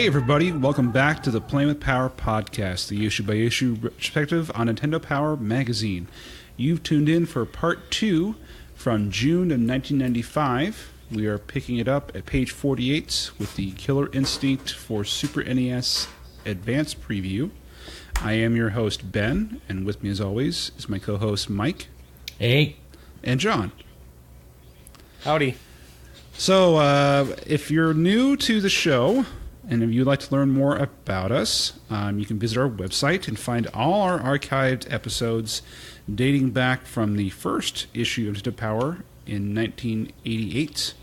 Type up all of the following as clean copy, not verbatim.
Hey everybody, welcome back to the Playing with Power podcast, the issue-by-issue perspective on Nintendo Power magazine. You've tuned in for part 2 from June of 1995. We are picking it up at page 48 with the Killer Instinct for Super NES Advanced Preview. I am your host, Ben, and with me as always is my co-host, Mike. Hey. And John. Howdy. So, if you're new to the show, and if you'd like to learn more about us, you can visit our website and find all our archived episodes dating back from the first issue of Nintendo Power in 1988,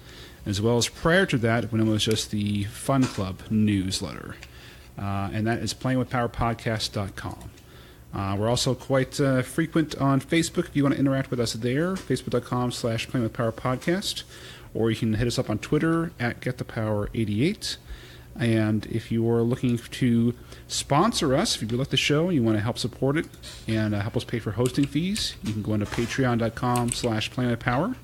as well as prior to that when it was just the Fun Club newsletter. And that is playingwithpowerpodcast.com. We're also quite frequent on Facebook if you want to interact with us there, facebook.com/playingwithpowerpodcast, or you can hit us up on Twitter at getthepower88. And if you are looking to sponsor us, if you like the show and you want to help support it and help us pay for hosting fees, you can go into patreon.com/playingwithpower.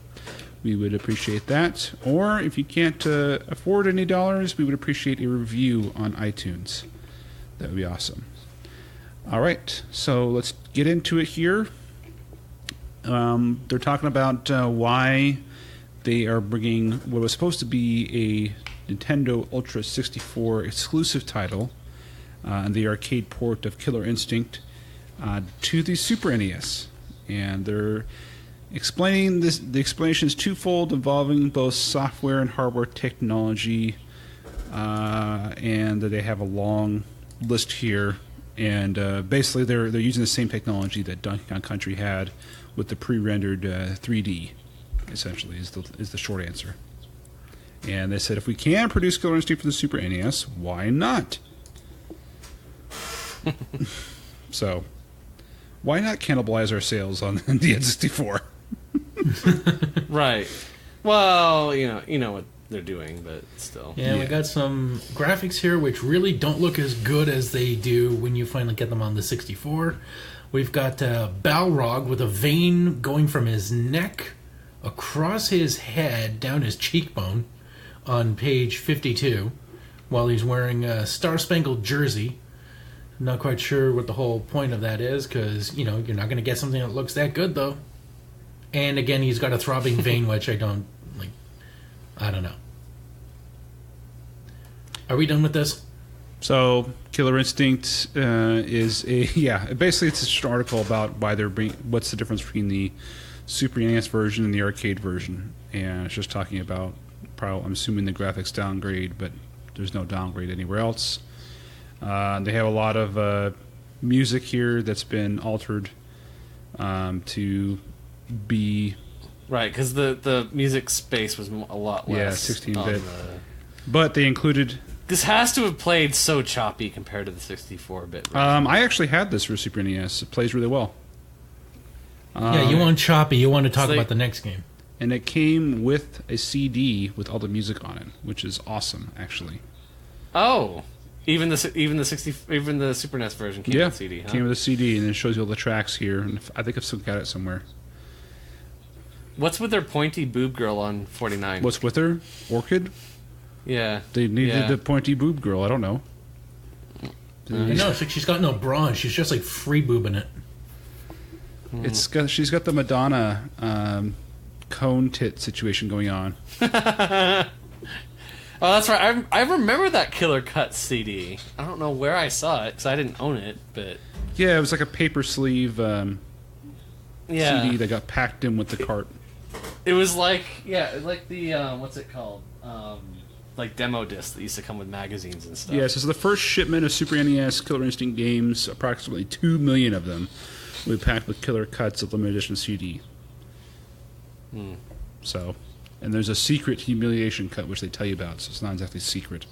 We would appreciate that. Or if you can't afford any dollars, we would appreciate a review on iTunes. That would be awesome. All right, so let's get into it here. They're talking about why they are bringing what was supposed to be a Nintendo Ultra 64 exclusive title, the arcade port of Killer Instinct, to the Super NES. And they're explaining this. The explanation is twofold, involving both software and hardware technology, and they have a long list here. And basically, they're using the same technology that Donkey Kong Country had with the pre-rendered 3D. Essentially, is the short answer. And they said, if we can produce Killer Instinct for the Super NES, why not? So, why not cannibalize our sales on the N64? Right. Well, you know what they're doing, but still. Yeah, we got some graphics here which really don't look as good as they do when you finally get them on the 64. We've got Balrog with a vein going from his neck across his head down his cheekbone on page 52 while he's wearing a Star-Spangled jersey. Not quite sure what the whole point of that is because, you're not going to get something that looks that good, though. And again, he's got a throbbing vein, which I don't know. Are we done with this? So, Killer Instinct is basically it's just an article about why they're what's the difference between the Super NES version and the arcade version. And it's just talking about, I'm assuming the graphics downgrade, but there's no downgrade anywhere else. They have a lot of music here that's been altered to be... Right, because the music space was a lot less. Yeah, 16-bit. But they included... This has to have played so choppy compared to the 64-bit version. I actually had this for Super NES. It plays really well. Yeah, you want choppy. You want to talk about the next game. And it came with a CD with all the music on it, which is awesome, actually. Oh, even the Super NES version came with a CD, huh? Came with a CD, and it shows you all the tracks here. And I think I've still got it somewhere. What's with their pointy boob girl on 49? What's with her? Orchid? Yeah. They needed the pointy boob girl. I don't know. No, it's like she's got no bra. She's just like free boobing it. She's got the Madonna cone tit situation going on. Oh, that's right. I remember that Killer Cut CD. I don't know where I saw it because I didn't own it, but yeah, it was like a paper sleeve CD that got packed in with the cart. It was like the what's it called? Like demo discs that used to come with magazines and stuff. Yeah, so the first shipment of Super NES Killer Instinct games, approximately 2 million of them, will be packed with Killer Cuts of limited edition CD. So, and there's a secret humiliation cut which they tell you about, so it's not exactly secret.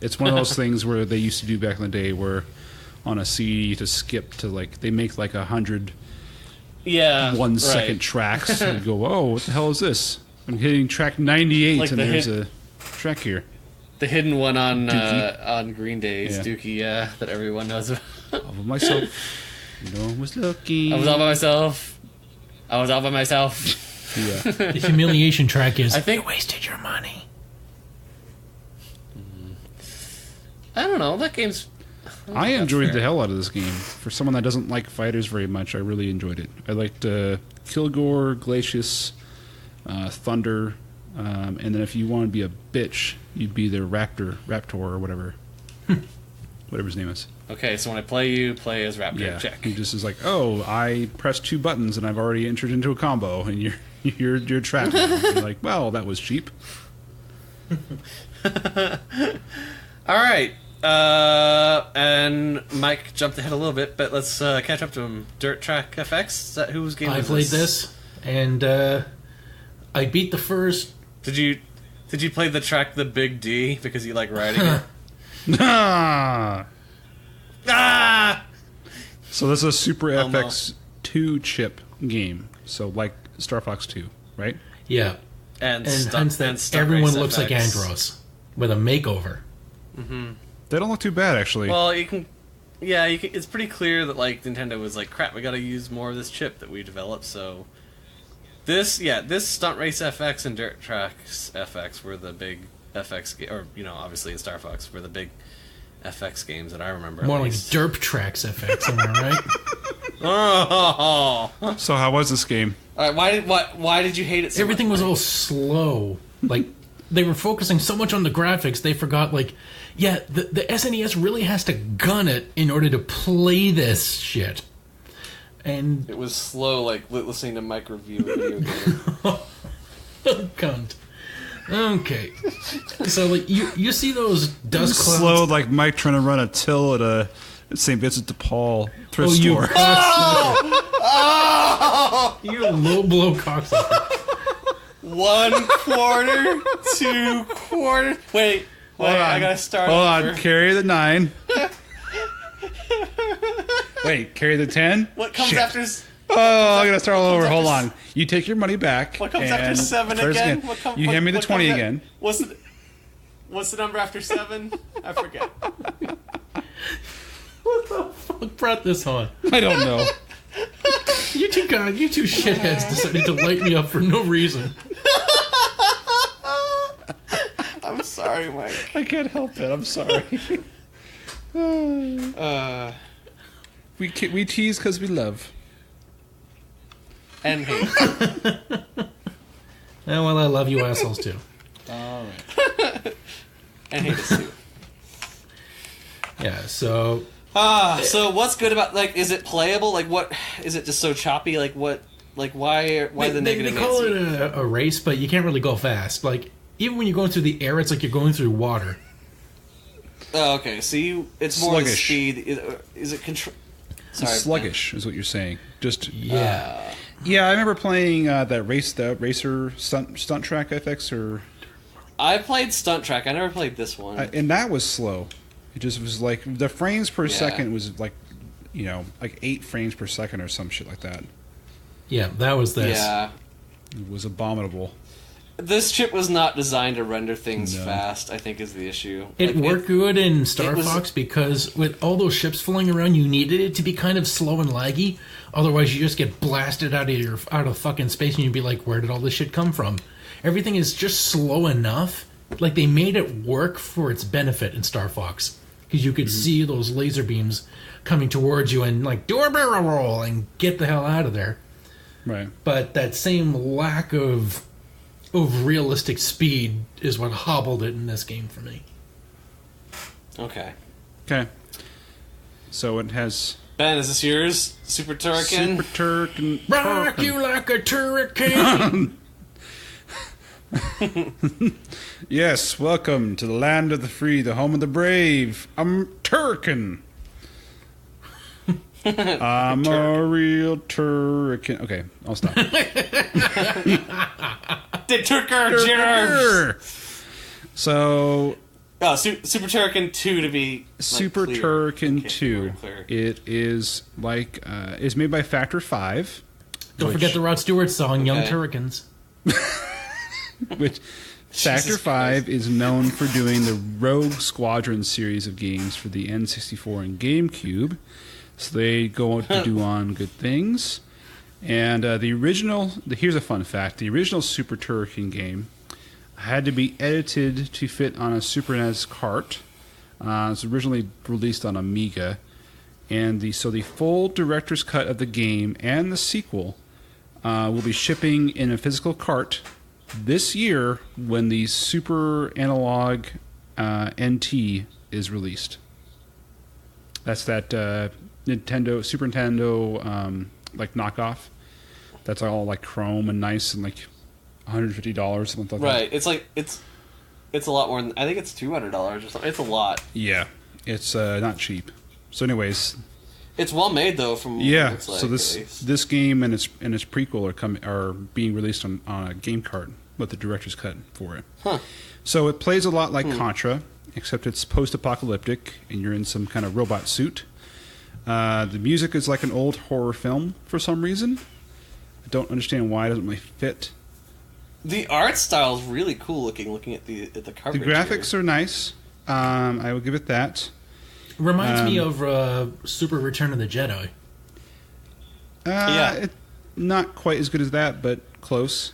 It's one of those things where they used to do back in the day where on a CD to skip to they make 100 1 second tracks and go, oh, what the hell is this? I'm hitting track 98 and there's a track here. The hidden one on Green Day's Dookie, that everyone knows about. All by myself. No one was looking. I was all by myself. Yeah. The humiliation track is, I think, you wasted your money. I don't know. That game's. I enjoyed the hell out of this game. For someone that doesn't like fighters very much, I really enjoyed it. I liked Kilgore, Glacius, Thunder, and then if you want to be a bitch, you'd be the Raptor or whatever. Whatever his name is. Okay, so when I play you, play as Raptor. Yeah, Check. he just is like, oh, I pressed 2 buttons and I've already entered into a combo, and you're trapped. You're like, well, that was cheap. All right. And Mike jumped ahead a little bit, but let's catch up to him. Dirt Track FX? Is that whose game was this? I played this, and I beat the first... Did you play the track The Big D because you like riding it? Ah! Ah! So this is a Super FX 2 chip game. So like Star Fox 2, right? Yeah. And hence that everyone looks like Andros with a makeover. Mm-hmm. They don't look too bad, actually. Well, you can... Yeah, it's pretty clear that like Nintendo was like, crap, we gotta use more of this chip that we developed, so... This Stunt Race FX and Dirt Tracks FX were the big FX... Or, obviously in Star Fox were the big FX games that I remember. More like Derp Tracks FX, am I right? Oh! So how was this game? Alright, why did you hate it so Everything much? was all slow. Like, they were focusing so much on the graphics, they forgot, like... Yeah, the SNES really has to gun it in order to play this shit. And it was slow, like listening to Mike review a video game. Cunt. Okay. So, like, you see those dust clouds... Slow, like Mike trying to run a till at St. Vincent de Paul thrift you store. Oh! You low blow cocksucker. 1 quarter, 2 quarters. Wait, I gotta start Hold over. on, carry the 9. Wait, carry the 10? What comes Shit. after... Oh, I'm gonna start all over. Hold on. You take your money back. What comes and after 7 start again? You hand me the 20 again. What's the number after 7? I forget. What the fuck brought this on? I don't know. You two shitheads decided to light me up for no reason. I'm sorry, Mike. I can't help it. I'm sorry. We tease because we love. And hate. Well, I love you assholes too. All right. And hate us too. Yeah, so... So what's good about, like, is it playable? Like, what, is it just so choppy? Like, what, like, why the negative They call Nancy? it a race, but you can't really go fast. Like, even when you're going through the air, it's like you're going through water. Oh, okay. So it's more the Sluggish. speed. Is it control? Sorry, Sluggish is what you're saying. Just Yeah. yeah. I remember playing the racer stunt track FX I played Stunt Track. I never played this one. and that was slow. It just was like the frames per Yeah. second was like, like 8 frames per second or some shit like that. Yeah, that was this. Yeah. It was abominable. This chip was not designed to render things No. fast, I think is the issue. It Like, worked good in Star it was- Fox because with all those ships flying around, you needed it to be kind of slow and laggy. Otherwise, you just get blasted out of fucking space, and you'd be like, "Where did all this shit come from?" Everything is just slow enough. Like they made it work for its benefit in Star Fox because you could see those laser beams coming towards you and like do a barrel roll and get the hell out of there. Right. But that same lack of realistic speed is what hobbled it in this game for me. Okay. Okay. So it has Ben, is this yours? Super Turrican? Super Turrican. Rock you like a turricane. Yes, welcome to the land of the free, the home of the brave. I'm Turrican. I'm a real Turrican. Okay, I'll stop. The Turrican! So, Oh, Super Turrican 2 to be like, Super clear. Turrican Okay, 2. clear. It is like is made by Factor 5. Don't which- forget the Rod Stewart song, Young Okay. Turricans. Which Factor 5 is known for doing the Rogue Squadron series of games for the N64 and GameCube. So they go out to do on good things. And the original, here's a fun fact, the original Super Turrican game had to be edited to fit on a Super NES cart It's originally released on Amiga, and the full director's cut of the game and the sequel will be shipping in a physical cart this year when the Super Analog NT is released. That's that Super Nintendo like knockoff. That's all like chrome and nice and like $150 something like Right. that. It's like it's a lot more than I think it's $200 or something. It's a lot. Yeah, it's not cheap. So, anyways, It's well made though. From what it yeah. looks like, So at this least. game and its prequel are being released on a game cart with the director's cut for it. Huh. So it plays a lot like Contra, except it's post-apocalyptic and you're in some kind of robot suit. The music is like an old horror film for some reason. I don't understand why it doesn't really fit. The art style is really cool looking. Looking at the coverage. The graphics are nice. I will give it that. Reminds me of Super Return of the Jedi. Not quite as good as that, but close.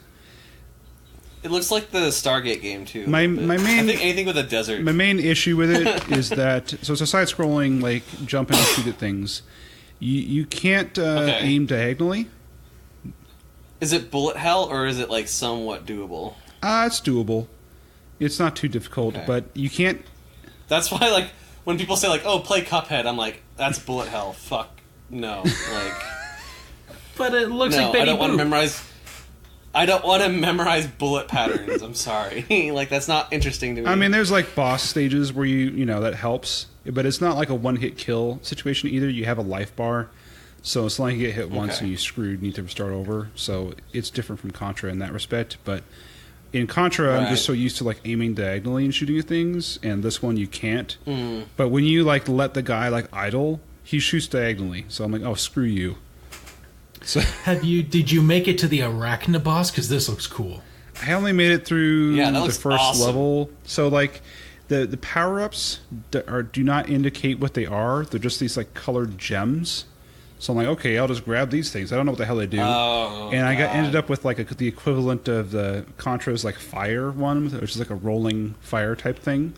It looks like the Stargate game too. My but main I think anything with a desert. My main issue with it is that so it's a side-scrolling like jump and shoot at things. You can't aim diagonally. Is it bullet hell or is it like somewhat doable? It's doable. It's not too difficult, Okay. but you can't. That's why like when people say like, "Oh, play Cuphead," I'm like, "That's bullet hell." Fuck no. Like, But it looks no, like Betty I don't want to Boop. memorize. I don't want to memorize bullet patterns. I'm sorry. Like that's not interesting to me. I mean, there's like boss stages where you know that helps, but it's not like a one-hit kill situation either. You have a life bar, so it's not like you get hit once Okay. and you screwed, need to start over. So it's different from Contra in that respect. But in Contra, I'm just so used to like aiming diagonally and shooting at things, and this one you can't. But when you like let the guy like idle, he shoots diagonally. So I'm like, oh, screw you. So Did you make it to the Arachna boss? Because this looks cool. I only made it through Yeah, that the looks first awesome. level. So like the power-ups do not indicate what they are. They're just these like colored gems. So I'm like, okay, I'll just grab these things. I don't know what the hell they do. Oh, and I God. ended up with like the equivalent of the Contra's like fire one, which is like a rolling fire type thing,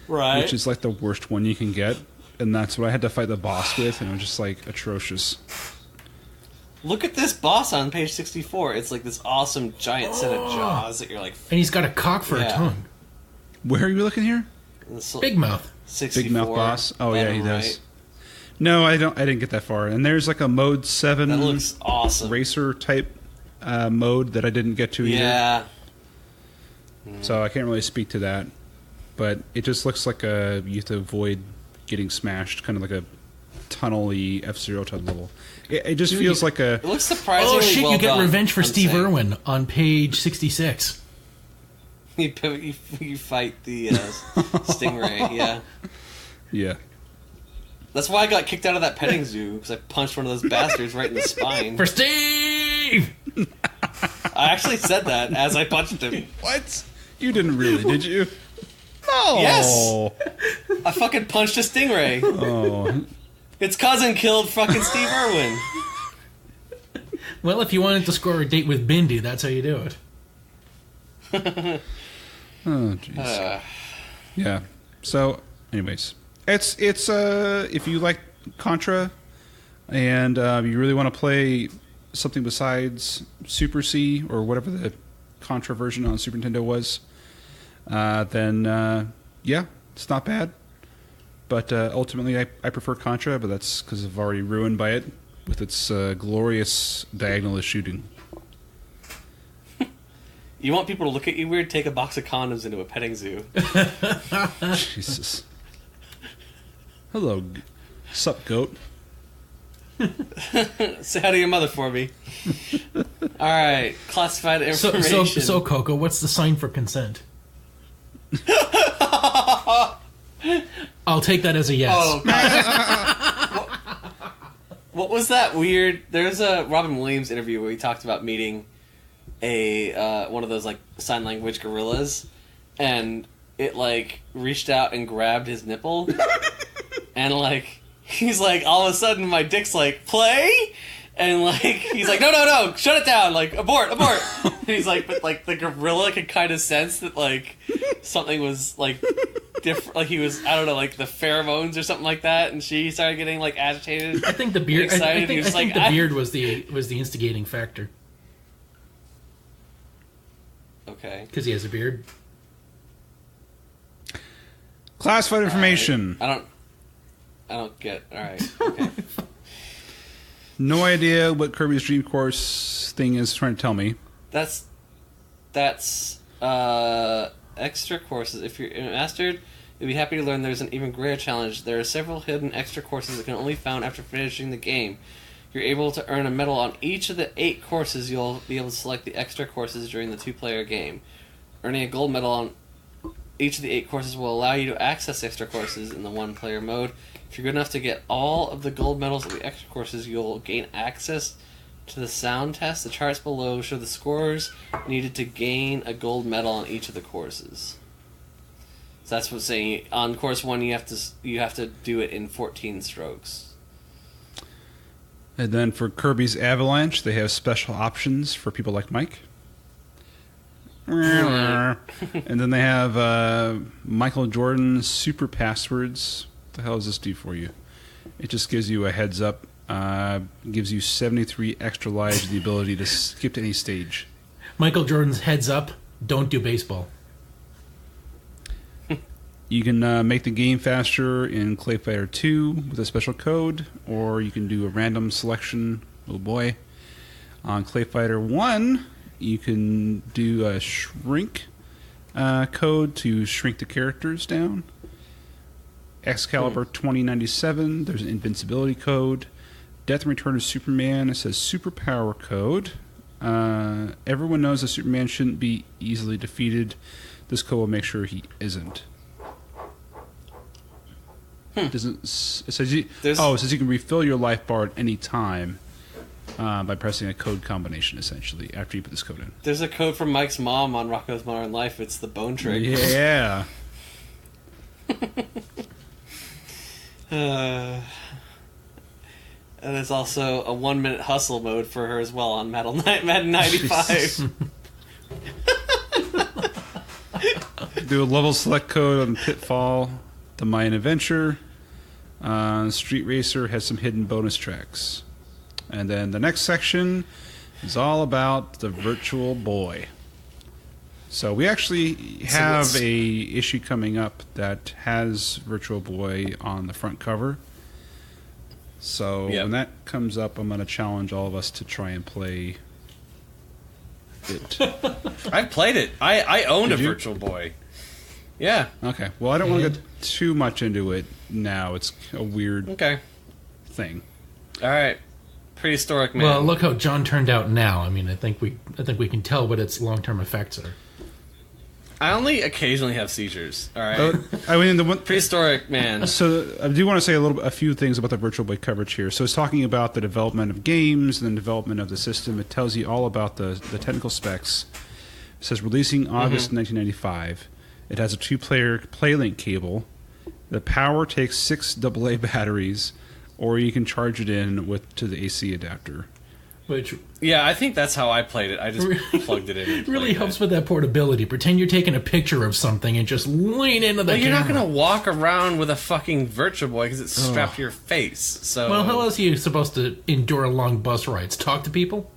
right. which is like the worst one you can get. And that's what I had to fight the boss with, and it was just like atrocious. Look at this boss on page 64. It's like this awesome giant set of jaws that you're like. And he's got a cock for a Yeah. tongue. Where are you looking here? Big mouth. 64. Big mouth boss. Oh yeah, he does. Right. No, I don't. I didn't get that far. And there's like a mode 7 That looks awesome. racer type mode that I didn't get to either. Yeah. So I can't really speak to that. But it just looks like you have to avoid getting smashed, kind of like a tunnel-y F-Zero type level. It just feels like a. It looks surprisingly Oh shit! well You get done, revenge for I'm Steve saying. Irwin on page 66. You fight the stingray, yeah. Yeah. That's why I got kicked out of that petting zoo, because I punched one of those bastards right in the spine. For Steve! I actually said that as I punched him. What? You didn't really, did you? No. Yes. I fucking punched a stingray. Oh. Its cousin killed fucking Steve Irwin. Well, if you wanted to score a date with Bindi, that's how you do it. Oh, jeez. Yeah. So, anyways, it's if you like Contra and you really want to play something besides Super C or whatever the Contra version on Super Nintendo was, then yeah, it's not bad. But ultimately, I prefer Contra, but that's because I've already ruined by it with its glorious diagonalist shooting. You want people to look at you weird? Take a box of condoms into a petting zoo. Jesus. Hello, sup, goat. Say hi to your mother for me. Alright, classified information. So, Coco, what's the sign for consent? I'll take that as a yes. Oh, God. What was that weird? There's a Robin Williams interview where he talked about meeting a one of those like sign language gorillas, and it like reached out and grabbed his nipple, and like he's like all of a sudden my dick's like play, And like he's like, no, shut it down, like abort. And he's like, but like the gorilla could kind of sense that like something was like different, like he was, I don't know, like the pheromones or something like that, and she started getting like agitated. I think the beard. Excited. I think the beard was the instigating factor. Okay. Because he has a beard. Classified information. I don't get. All right. Okay. No idea what Kirby's Dream Course thing is trying to tell me. That's extra courses. If you're mastered, you'll be happy to learn there's an even greater challenge. There are several hidden extra courses that can only be found after finishing the game. You're able to earn a medal on each of the 8 courses. You'll be able to select the extra courses during the 2-player game. Earning a gold medal on each of the 8 courses will allow you to access extra courses in the 1-player mode. If you're good enough to get all of the gold medals of the extra courses, you'll gain access to the sound test. The charts below show the scores needed to gain a gold medal on each of the courses. So that's what's saying. On course 1, you have to do it in 14 strokes. And then for Kirby's Avalanche, they have special options for people like Mike. And then they have Michael Jordan's super passwords. What the hell does this do for you? It just gives you a heads up. Gives you 73 extra lives, the ability to skip to any stage. Michael Jordan's heads up. Don't do baseball. You can make the game faster in Clay Fighter 2 with a special code, or you can do a random selection. Oh boy. On Clay Fighter 1, you can do a shrink code to shrink the characters down. Excalibur 2097, there's an invincibility code. Death and Return of Superman, it says superpower code. Everyone knows that Superman shouldn't be easily defeated. This code will make sure he isn't. It says you can refill your life bar at any time by pressing a code combination, essentially, after you put this code in. There's a code from Mike's mom on Rocko's Modern Life. It's the bone trick. Yeah. And there's also a 1-minute hustle mode for her as well on Madden 95. Do a level select code on Pitfall, the Mayan Adventure. Street Racer has some hidden bonus tracks. And then the next section is all about the Virtual Boy. So we actually have a issue coming up that has Virtual Boy on the front cover. So when that comes up, I'm going to challenge all of us to try and play it. I've played it. I owned a Virtual Boy. Yeah. Okay. Well, I don't want to get too much into it now. It's a weird thing. All right. Prehistoric Man. Well, look how John turned out now. I mean, I think we can tell what its long-term effects are. I only occasionally have seizures. All right. I mean, Prehistoric Man. So I do want to say a few things about the Virtual Boy coverage here. So it's talking about the development of games and the development of the system. It tells you all about the technical specs. It says releasing August 1995. It has a 2-player PlayLink cable. The power takes 6 AA batteries, or you can charge it in to the AC adapter. Which I think that's how I played it. I just plugged it in. It really helps with that portability. Pretend you're taking a picture of something and just lean into the camera. You're not going to walk around with a fucking Virtual Boy because it's strapped to your face. So well, how else are you supposed to endure long bus rides? Talk to people?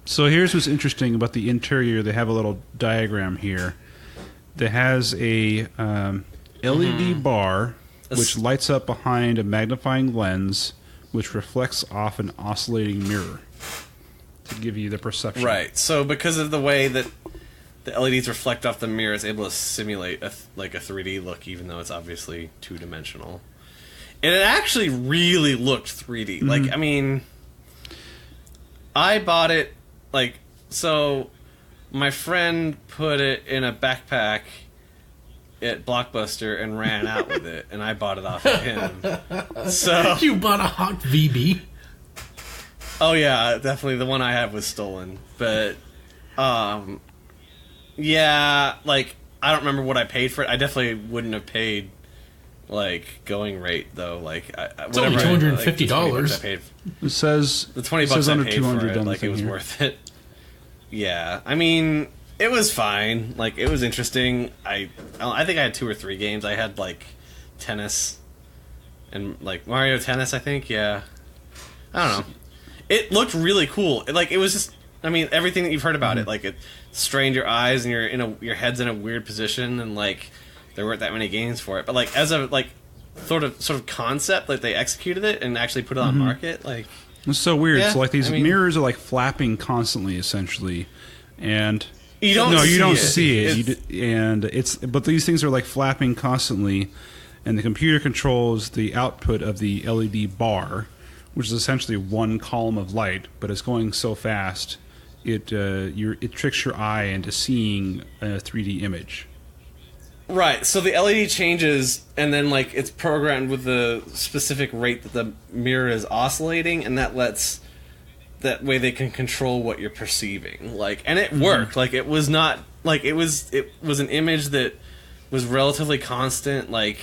So here's what's interesting about the interior. They have a little diagram here that has a LED bar which lights up behind a magnifying lens which reflects off an oscillating mirror to give you the perception. Right. So because of the way that the LEDs reflect off the mirror, it's able to simulate a 3D look, even though it's obviously 2-dimensional. And it actually really looked 3D. Mm-hmm. Like, I mean, I bought it, so my friend put it in a backpack at Blockbuster and ran out with it, and I bought it off of him. So you bought a Hawk VB? Oh yeah, definitely the one I have was stolen. But I don't remember what I paid for it. I definitely wouldn't have paid like going rate though. Like it's only $250. I paid, It says the $20 says I under paid 200 for it, on the like it thing was here. worth it. Yeah, I mean, it was fine. Like it was interesting. I think I had 2 or 3 games. I had like tennis and like Mario Tennis. I think, yeah. I don't know. It looked really cool. It was just. I mean, everything that you've heard about it. Like it strained your eyes and your head's in a weird position, and like there weren't that many games for it. But like as a like sort of concept, like they executed it and actually put it on market. Like It's so weird. Yeah, So like these I mean- mirrors are like flapping constantly, essentially, and you don't. no, see you don't it. see it. It's- But these things are like flapping constantly, and the computer controls the output of the LED bar, which is essentially one column of light, but it's going so fast, it tricks your eye into seeing a 3D image. Right, so the LED changes, and then like it's programmed with the specific rate that the mirror is oscillating, and that way they can control what you're perceiving. Like, and it worked. Like, it was not like it was an image that was relatively constant. Like,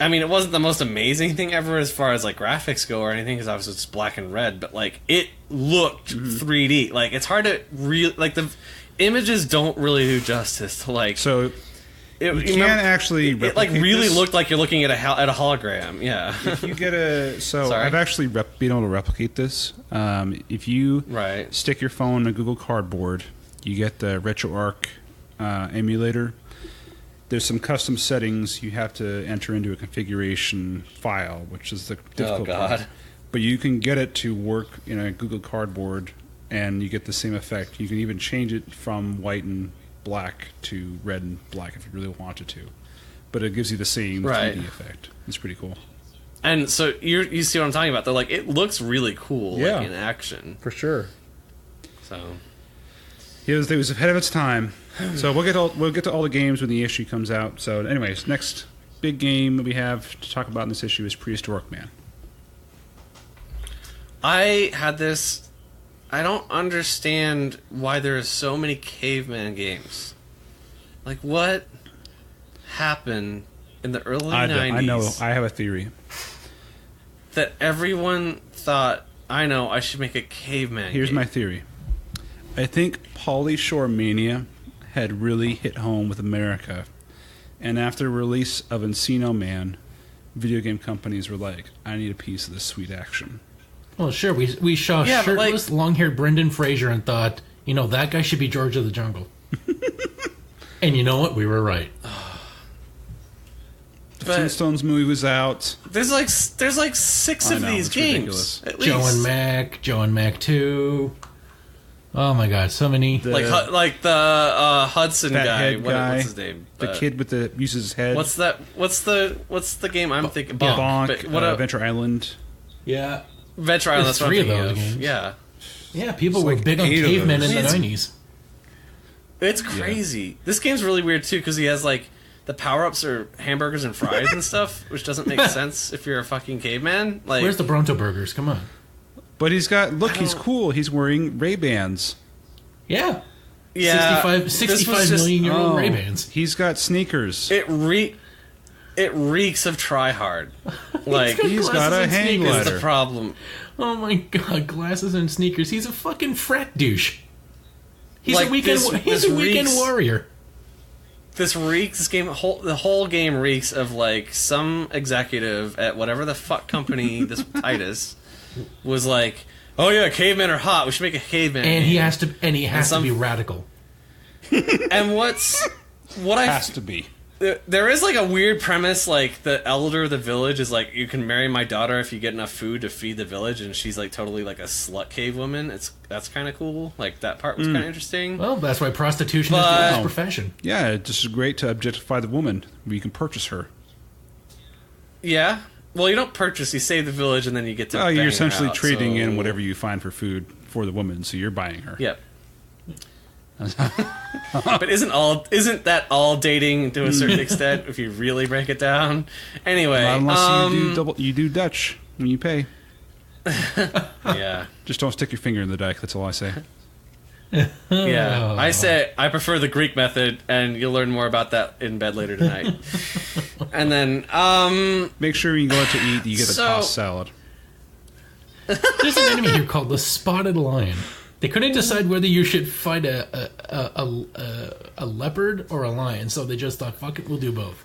I mean, it wasn't the most amazing thing ever as far as like graphics go or anything, because obviously it's black and red, but like it looked 3D. Like, it's hard to like the images don't really do justice to like. So It, you can't actually it like replicate really this. looked like you're looking at a hologram. Yeah. If you get Sorry? I've actually been able to replicate this. If you Right. stick your phone in Google Cardboard, you get the RetroArch emulator. There's some custom settings you have to enter into a configuration file, which is the difficult part. God. But you can get it to work in a Google Cardboard, and you get the same effect. You can even change it from white and black to red and black if you really wanted to. But it gives you the same Right. 3D effect. It's pretty cool. And so you see what I'm talking about. They're like, it looks really cool, Yeah. like in action. For sure. So It was ahead of its time. So we'll get to all the games when the issue comes out. So anyways, next big game that we have to talk about in this issue is Prehistoric Man. I had this. I don't understand why there are so many caveman games. Like, what happened in the early 90s? I know. I have a theory. That everyone thought, I know, I should make a caveman Here's game. my theory. I think Pauly Shore Mania had really hit home with America. And after the release of Encino Man, video game companies were like, I need a piece of this sweet action. Well, sure. We saw Yeah, but, shirtless, long-haired Brendan Fraser and thought, that guy should be George of the Jungle. And you know what? We were right. The But- Flintstones movie was out. There's like 6 I of know, these it's games. ridiculous. At Joe least. and Mac 2. Oh my God, so many. Like the Hudson Fat guy. head guy. What's his name? The kid with the uses his head. What's that? What's the game I'm thinking? Bonk, But what Adventure Island. Yeah. Venture Island. There's That's what 3 I'm of thinking those of. games. Yeah, Yeah, people It's were like big on 8 of cavemen in those. the 90s. it's crazy. This game's really weird too because he has like the power ups are hamburgers and fries and stuff, which doesn't make sense if you're a fucking caveman. Like, Where's the Bronto Burgers? Come on. But he's he's cool. He's wearing Ray-Bans. Yeah. yeah, 65 million-year-old Ray-Bans. He's got sneakers. It reeks of try hard. Like He's got a Glasses and hang sneakers. is glider. the problem. Oh my God, glasses and sneakers. He's a fucking frat douche. He's Like, a weekend. this He's a weekend reeks- warrior. This reeks. This game. The whole game reeks of like some executive at whatever the fuck company this Titus was like. Oh yeah, cavemen are hot. We should make a caveman. And he game." has to. And he has some- to be radical. And what I Has to be. there is like a weird premise, like the elder of the village is like, you can marry my daughter if you get enough food to feed the village, and she's like totally like a slut cave woman. That's kind of cool. Like that part was kind of interesting. Well, that's why prostitution is the But- oldest profession. Yeah, it's just great to objectify the woman where you can purchase her. Yeah. Well, you don't purchase. You save the village, and then you get to. Oh, bang you're her essentially out, trading so- in whatever you find for food for the woman, so you're buying her. Yep. But isn't that all dating to a certain extent if you really break it down? Anyway, Not unless you do Dutch when you pay. yeah. Just don't stick your finger in the dike. That's all I say. Yeah, I say I prefer the Greek method, and you'll learn more about that in bed later tonight. And then, Make sure you go out to eat, you get the tossed salad. There's an enemy here called the Spotted Lion. They couldn't decide whether you should fight a leopard or a lion, so they just thought, fuck it, we'll do both.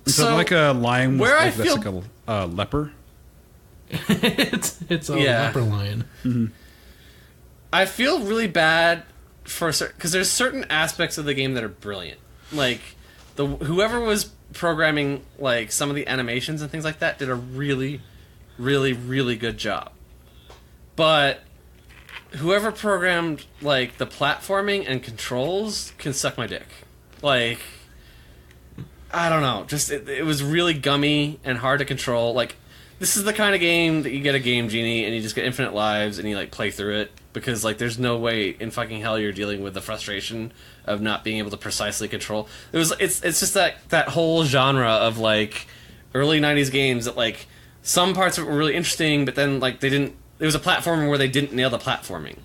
Is it like a lion where I that's like a leper? it's a leper lion. Mm-hmm. I feel really bad for because there's certain aspects of the game that are brilliant. Like whoever was programming like some of the animations and things like that did a really, really, really good job. But whoever programmed like the platforming and controls can suck my dick. Like, I don't know, just it was really gummy and hard to control. Like, this is the kind of game that you get a Game Genie and you just get infinite lives and you like play through it because like there's no way in fucking hell you're dealing with the frustration of not being able to precisely control. It's just that whole genre of like early 90s games that like some parts of it were really interesting, but then like it was a platformer where they didn't nail the platforming.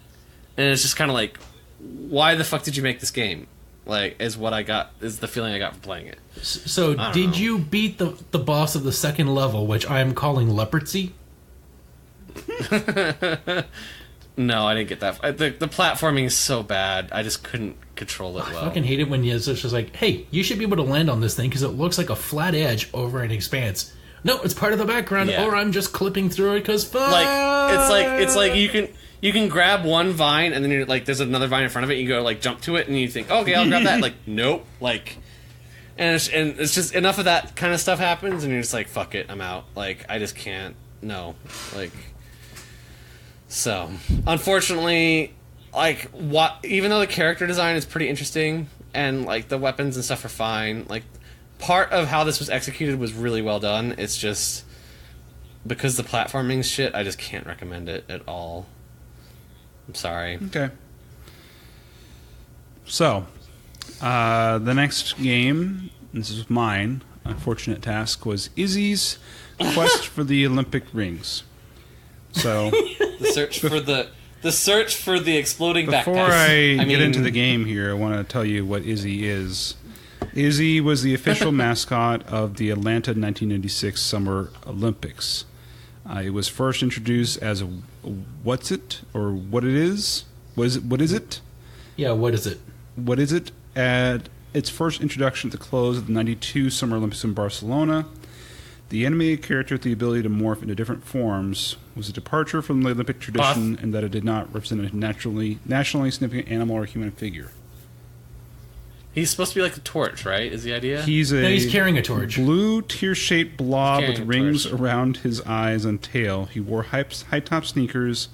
And it's just kind of like, why the fuck did you make this game? Like, is the feeling I got from playing it. So, did you beat the boss of the second level, which I am calling Leprosy? No, I didn't get that. The platforming is so bad, I just couldn't control it well. I fucking hate it when it's just like, hey, you should be able to land on this thing because it looks like a flat edge over an expanse. No, it's part of the background, or I'm just clipping through it because fuck. It's like you can grab one vine and then you're like, there's another vine in front of it. And you go like jump to it and you think, okay, I'll grab that. Like, nope. Like, and it's just enough of that kind of stuff happens and you're just like, fuck it, I'm out. Like, I just can't. No. Like, so unfortunately, like even though the character design is pretty interesting and like the weapons and stuff are fine, like part of how this was executed was really well done. It's just because the platforming shit, I just can't recommend it at all. I'm sorry. Okay. So, the next game, this is mine, unfortunate task, was Izzy's Quest for the Olympic Rings. So, the search for the exploding backpack. Before I get into the game here, I want to tell you what Izzy is. Izzy was the official mascot of the Atlanta 1996 Summer Olympics. It was first introduced as a what's it or what it is? What is it? Yeah, what is it? What is it? At its first introduction at the close of the 92 Summer Olympics in Barcelona, the animated character with the ability to morph into different forms was a departure from the Olympic tradition in that it did not represent a nationally significant animal or human figure. He's supposed to be like a torch, right? Is the idea? He's carrying a torch. Blue, tear-shaped blob with rings around his eyes and tail. He wore high-top sneakers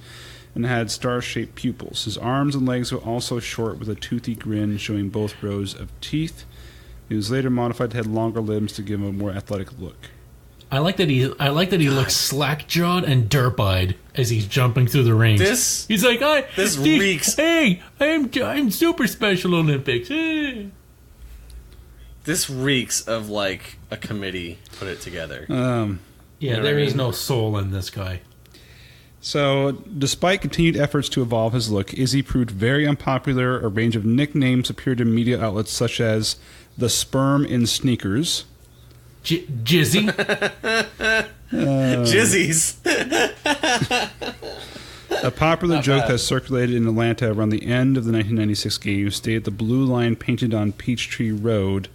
and had star-shaped pupils. His arms and legs were also short with a toothy grin showing both rows of teeth. He was later modified to have longer limbs to give him a more athletic look. I like that he looks slack-jawed and derp-eyed as he's jumping through the rings. He's like, this reeks. Hey, I'm super special Olympics. Hey. This reeks of like a committee put it together. There is no soul in this guy. So, despite continued efforts to evolve his look, Izzy proved very unpopular. A range of nicknames appeared in media outlets such as the Sperm in Sneakers. Jizzy? Jizzies. A popular joke that circulated in Atlanta around the end of the 1996 games stated the blue line painted on Peachtree Road,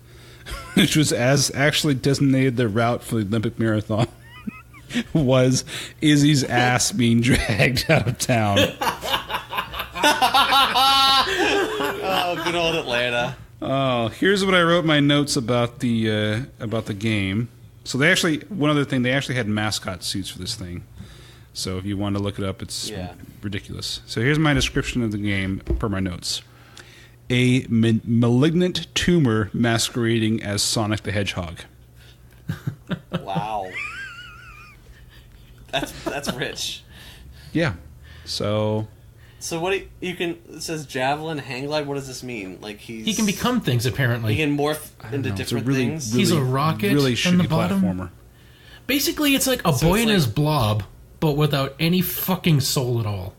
which was actually designated the route for the Olympic Marathon, was Izzy's ass being dragged out of town. Oh, good old Atlanta. Oh, here's what I wrote in my notes about the game. So they actually had mascot suits for this thing. So if you want to look it up, it's ridiculous. So here's my description of the game per my notes. A malignant tumor masquerading as Sonic the Hedgehog. Wow. That's rich. Yeah. So what it says javelin, hang glide. What does this mean? Like he can become things apparently. He can morph into different things. He's a rocket really in the shitty bottom. Platformer. Basically, it's like a boy in his blob, but without any fucking soul at all.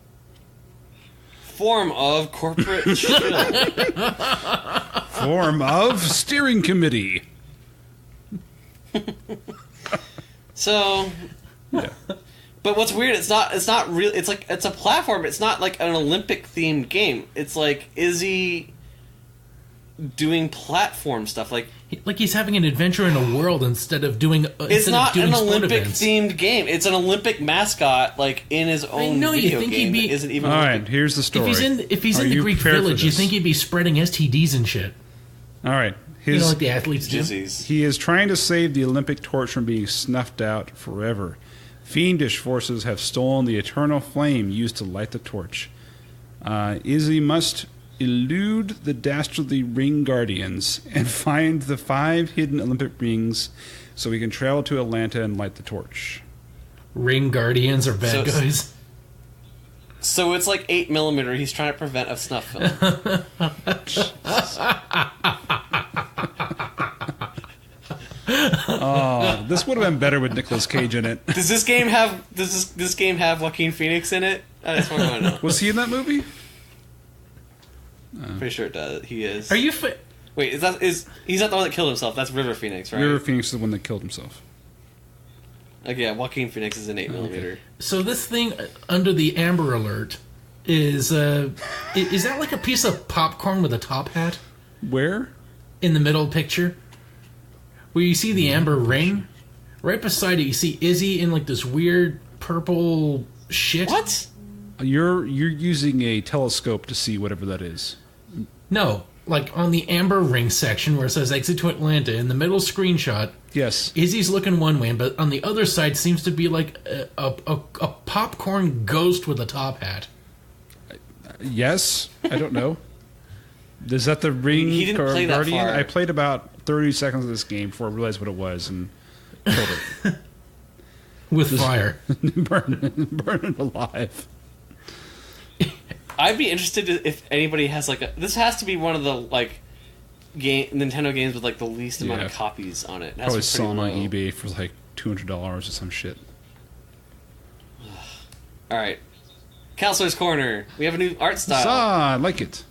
Form of corporate shill. Form of steering committee. So, Yeah. but what's weird? It's not real. It's like it's a platform. It's not like an Olympic themed game. It's like Izzy doing platform stuff. Like he's having an adventure in a world instead of doing. it's not an Olympic events. themed game. It's an Olympic mascot, like in his own know, you video think game. he'd be- That isn't even All Olympic. right, here's the story. If he's Are in the you Greek prepared for village, you this? think he'd be spreading STDs and shit. All right. You know, like the athletes do. Disease. He is trying to save the Olympic torch from being snuffed out forever. Fiendish forces have stolen the eternal flame used to light the torch. Izzy must elude the dastardly ring guardians and find the 5 hidden Olympic rings so he can travel to Atlanta and light the torch. Ring guardians are bad So- guys. So it's like 8mm. He's trying to prevent a snuff film. Oh, this would have been better with Nicolas Cage in it. Does this game have Joaquin Phoenix in it? I just want to know. Was he in that movie? Pretty sure it does. He is. Are you? Wait, he's not the one that killed himself? That's River Phoenix, right? River Phoenix is the one that killed himself. Like, yeah, Joaquin Phoenix is an 8mm. So this thing under the Amber Alert is that like a piece of popcorn with a top hat Where? in the middle picture? Where you see the amber ring, right beside it, you see Izzy in like this weird purple shit. What? You're using a telescope to see whatever that is. No, like on the amber ring section where it says "Exit to Atlanta" in the middle screenshot. Yes. Izzy's looking one way, but on the other side seems to be like a popcorn ghost with a top hat. Yes. I don't know. Is that the ring He didn't play that guardian? far. I played about 30 seconds of this game before I realized what it was and killed it. With fire. burn it alive. I'd be interested if anybody has like a. This has to be one of the like Nintendo games with like the least amount of Yeah. copies on it. It has Probably to be selling on pretty low. eBay for like $200 or some shit. All right, Counselor's Corner. We have a new art style I like it.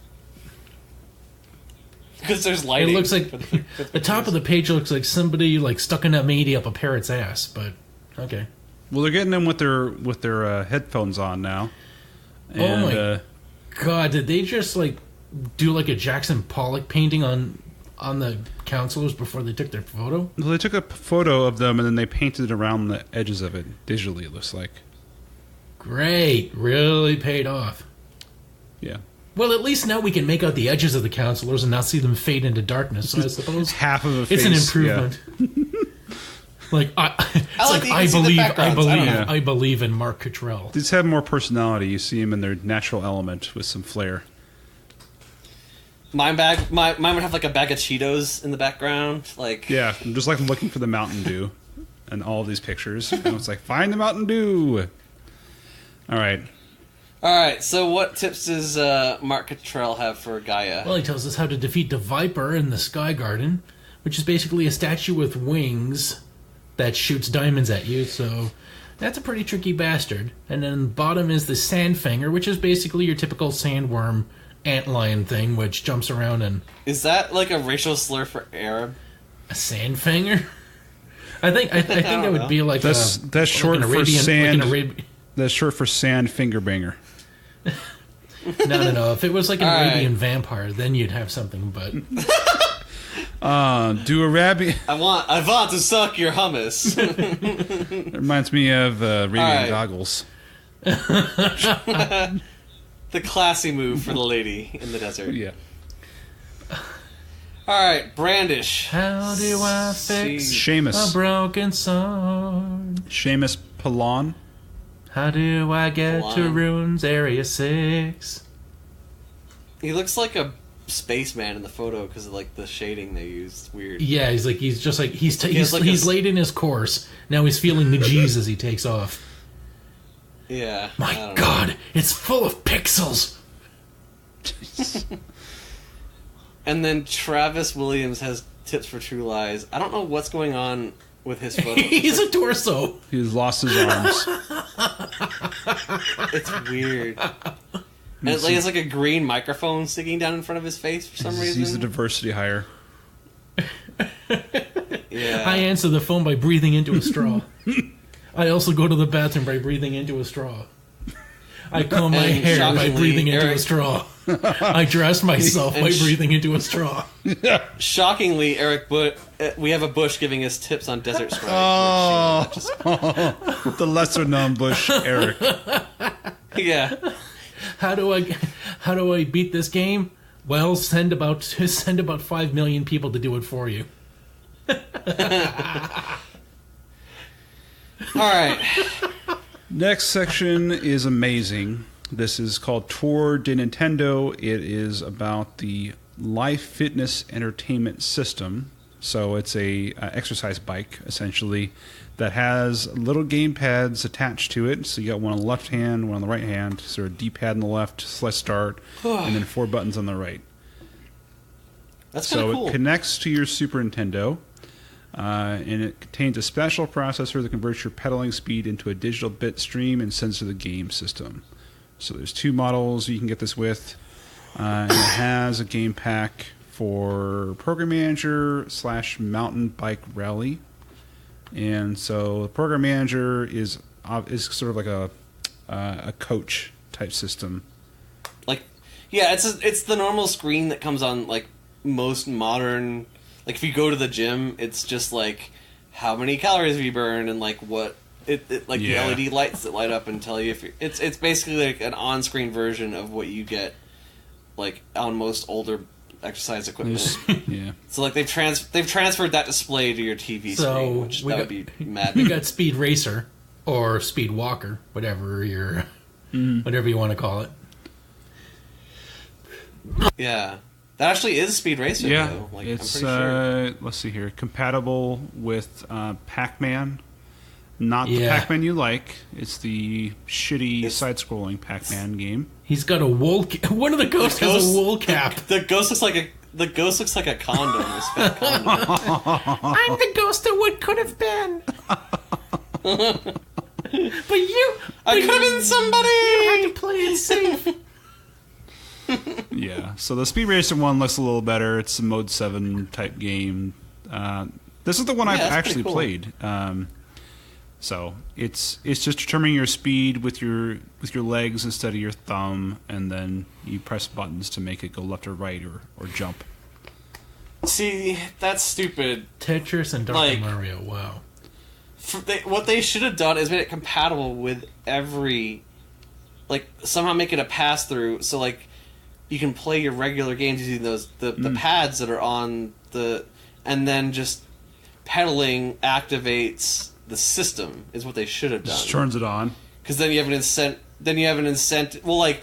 because there's It lighting. looks like for the top of the page looks like somebody like stuck in a meaty up a parrot's ass, but okay. Well, they're getting them with their headphones on now. And, my God, did they just like do like a Jackson Pollock painting on the counselors before they took their photo? well, they took a photo of them and then they painted around the edges of it digitally. It looks like. Great, really paid off. Yeah. Well, at least now we can make out the edges of the counselors and not see them fade into darkness. So I suppose Half of a face. it's an improvement. Like like that you can see the backgrounds. I don't know. I believe in Mark Cottrell. These have more personality. You see them in their natural element with some flair. Mine would have like a bag of Cheetos in the background. Like Yeah, I'm just like looking for the Mountain Dew in all of these pictures. And it's like, find the Mountain Dew. All right. All right. So what tips does Mark Cottrell have for Gaia? Well, he tells us how to defeat the Viper in the Sky Garden, which is basically a statue with wings that shoots diamonds at you, so that's a pretty tricky bastard. And then bottom is the Sandfinger, which is basically your typical sandworm antlion thing, which jumps around and... Is that like a racial slur for Arab? A Sandfinger? I think that would be like That's short like an for Arabian, sand. Like an Arabian, That's short for sand finger banger. no. If it was like an All right. Arabian vampire, then you'd have something, but... Do Arabian... I want to suck your hummus. It reminds me of Arabian right. goggles. The classy move for the lady in the desert. Yeah. All right, Brandish. How do I fix a Seamus. broken sword? Seamus Pilon. How do I get to Line. Ruins Area 6? He looks like a spaceman in the photo because of like the shading they used. It's weird. Yeah, he's just like he's like he's a- late in his course. Now he's feeling the G's as he takes off. Yeah. I My don't God, it's full of pixels. know. And then Travis Williams has tips for True Lies. I don't know what's going on with his photo. He's a torso. He's lost his arms. It's weird. And it has like a green microphone sticking down in front of his face for some reason. He's a diversity hire. Yeah. I answer the phone by breathing into a straw. I also go to the bathroom by breathing into a straw. I comb my And hair by shockingly, breathing into a Eric- straw. I dress myself by breathing into a straw. Shockingly, we have a Bush giving us tips on Desert Sprite. Oh. Which, just, The lesser known Bush, Eric. yeah. How do I beat this game? Well, send about 5 million people to do it for you. All right. Next section is amazing. This is called Tour de Nintendo. It is about the Life Fitness Entertainment System. So it's a exercise bike, essentially, that has little game pads attached to it. So you got one on the left hand, one on the right hand, sort of D-pad on the left, select start, and then 4 buttons on the right. That's kind of So cool. it connects to your Super Nintendo, and it contains a special processor that converts your pedaling speed into a digital bit stream and sends to the game system. So there's 2 models you can get this with, and it has a game pack for Program Manager / Mountain Bike Rally. And so the Program Manager is sort of like a coach type system. Like, yeah, it's the normal screen that comes on like most modern. Like if you go to the gym, it's just like how many calories have you burned and like what it like Yeah. the LED lights that light up and tell you if you're. It's basically like an on-screen version of what you get like on most older exercise equipment. Yeah. So like they've transferred that display to your TV So screen, which we that got- would be mad. We got Speed Racer or Speed Walker, whatever whatever you want to call it. Yeah, that actually is Speed Racer. Yeah, though. Like, it's I'm pretty sure. let's see here, compatible with Pac-Man. Not the Yeah. Pac-Man you like. It's the shitty It's- side-scrolling Pac-Man game. He's got a wool. One of the ghosts has ghost- a wool cap. The ghost looks like a condom. A fat condom. I'm the ghost of what could have been. But you, I could have been somebody. you had to play it safe. Yeah, so the Speed Racer one looks a little better. It's a Mode 7 type game. This is the one I've that's actually pretty cool. played. So it's just determining your speed with your legs instead of your thumb, and then you press buttons to make it go left or right or jump. See, that's stupid. Tetris and Dr. Like- Mario. Wow. What they should have done is made it compatible with every, like somehow make it a pass through. So like you can play your regular games using the pads that are on the, and then just pedaling activates the system is what they should have done. Just turns it on. Because then you have an incentive. Well, like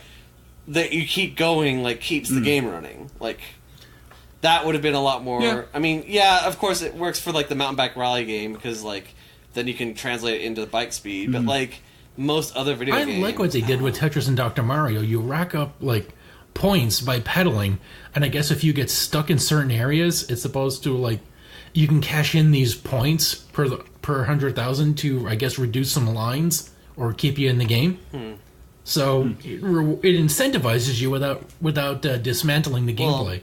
that you keep going, like keeps the game running. Like that would have been a lot more. Yeah. I mean, yeah, of course it works for like the mountain bike rally game because like then you can translate it into bike speed. But like most other video I games, like what they did with Tetris and Dr. Mario. You rack up like points by pedaling, and I guess if you get stuck in certain areas, it's supposed to like you can cash in these points per 100,000 to I guess reduce some lines or keep you in the game. So it incentivizes you without dismantling the Well, gameplay.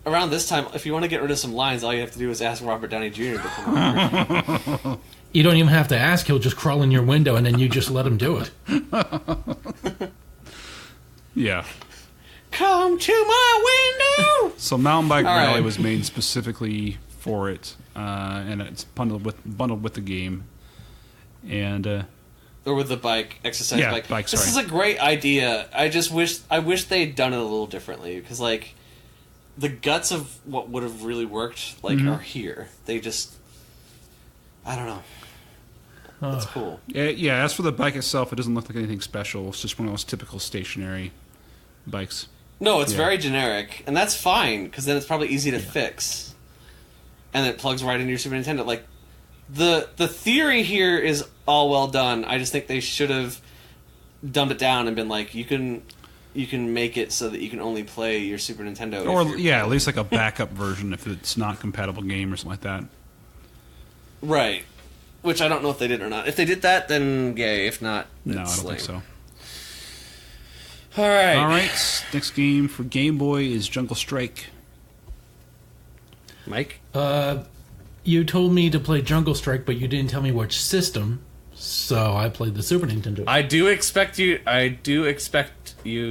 Around this time, if you want to get rid of some lines, all you have to do is ask Robert Downey Jr. to come over. You don't even have to ask; he'll just crawl in your window, and then you just let him do it. Yeah. Come to my window. So Mountain Bike All Rally right. was made specifically for it, and it's bundled with the game. And Or with the bike, exercise Yeah, bike. bike, This is sorry. a great idea. I wish they'd done it a little differently because, like, the guts of what would have really worked, like, are here. They just, I don't know. That's cool. yeah, as for the bike itself, it doesn't look like anything special. It's just one of those typical stationary bikes. No, it's Yeah. very generic, and that's fine because then it's probably easy to fix, and it plugs right into your Super Nintendo. Like, the theory here is all well done. I just think they should have dumbed it down and been like, you can make it so that you can only play your Super Nintendo. if Or you're- at least like a backup version if it's not compatible game or something like that. Right. Which I don't know if they did or not. If they did that, then yay. If not, No, I it's don't think lame. so. All right. All right, next game for Game Boy is Jungle Strike. Mike? You told me to play Jungle Strike, but you didn't tell me which system, so I played the Super Nintendo. I do expect you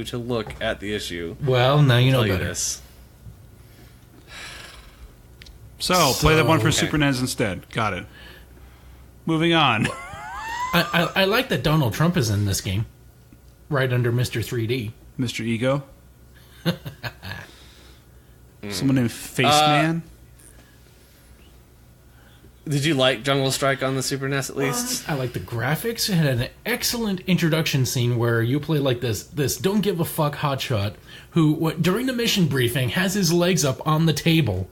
to look at the issue. Well, now you know better. This. So, play that one for okay. Super NES instead. Got it. Moving on. I like that Donald Trump is in this game, right under Mr. 3D. Mr. Ego. Someone named Face Man. Did you like Jungle Strike on the Super NES at least? I like the graphics. It had an excellent introduction scene where you play like this don't give a fuck hotshot who, during the mission briefing, has his legs up on the table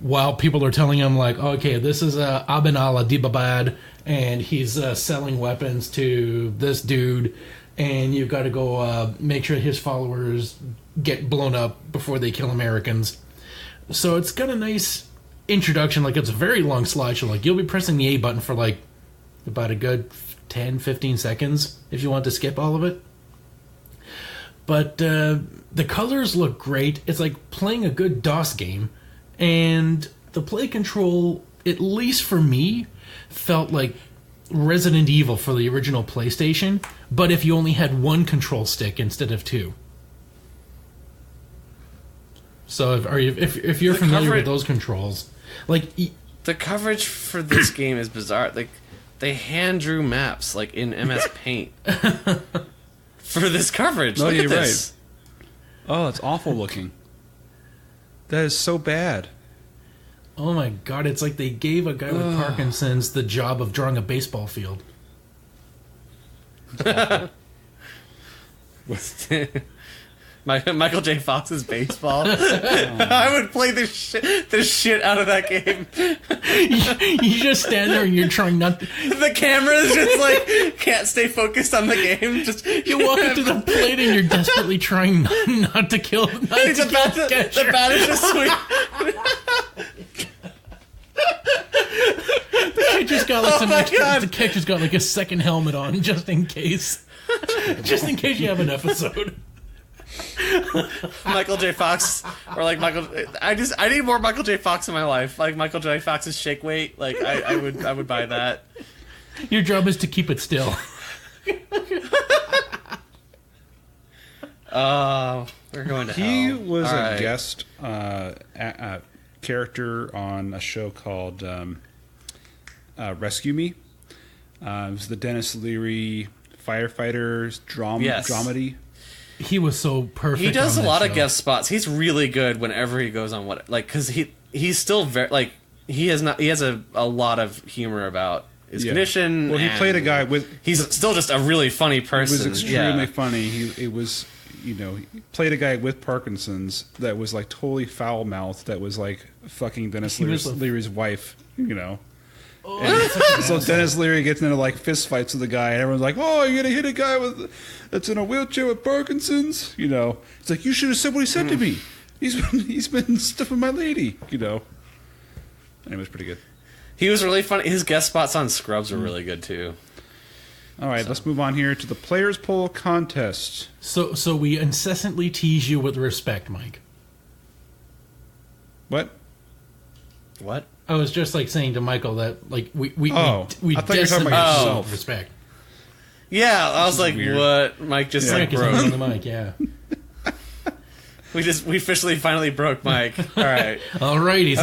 while people are telling him, like, okay, this is Aben Dibabad, and he's selling weapons to this dude, and you've got to go make sure his followers get blown up before they kill Americans. So it's got a nice introduction. Like, it's a very long slideshow. Like, you'll be pressing the A button for like about a good 10-15 seconds if you want to skip all of it. But the colors look great. It's like playing a good DOS game, and the play control, at least for me, felt like Resident Evil for the original PlayStation, but if you only had one control stick instead of two. So if you're familiar with those controls, like the coverage for this game is bizarre. Like, they hand drew maps like in MS Paint for this coverage. No, Look you're at this. right. Oh, it's awful looking. That is so bad. Oh my god, it's like they gave a guy with Parkinson's the job of drawing a baseball field. Michael J. Fox's baseball. I would play the shit out of that game. You just stand there and you're trying not to... The camera's just like can't stay focused on the game. Just You walk up to the plate and you're desperately trying not to kill. The bat is just sweet. The catcher's got like some extra. The catcher's got like a second helmet on just in case. Just in case you have an episode. Michael J. Fox, or like I need more Michael J. Fox in my life. Like Michael J. Fox's shake weight. Like I would buy that. Your job is to keep it still. We're going to hell. He was All a right. guest character on a show called Rescue Me. It was the Dennis Leary firefighters dramedy. He was so perfect. He does on a that lot show. of guest spots. He's really good whenever he goes on because he's still very like he has a lot of humor about his condition. Well, he played a guy with. He's still just a really funny person. He was extremely funny. He played a guy with Parkinson's that was like totally foul mouthed. That was like fucking Dennis Leary's wife. So Dennis Leary gets into like fist fights with the guy, and everyone's like, "Oh, you're gonna hit a guy that's in a wheelchair with Parkinson's?" It's like, you should have said what he said to me. He's been stuffing my lady. And it was pretty good. He was really funny. His guest spots on Scrubs were really good too. All right, let's move on here to the Players Poll contest. So we incessantly tease you with respect, Mike. What? I was just like saying to Michael that like we I thought you were talking about yourself. Respect. Yeah, I was like, weird. what? Mike just like Mike is broke. on the mic, yeah. We officially finally broke Mike. All right. All right, He's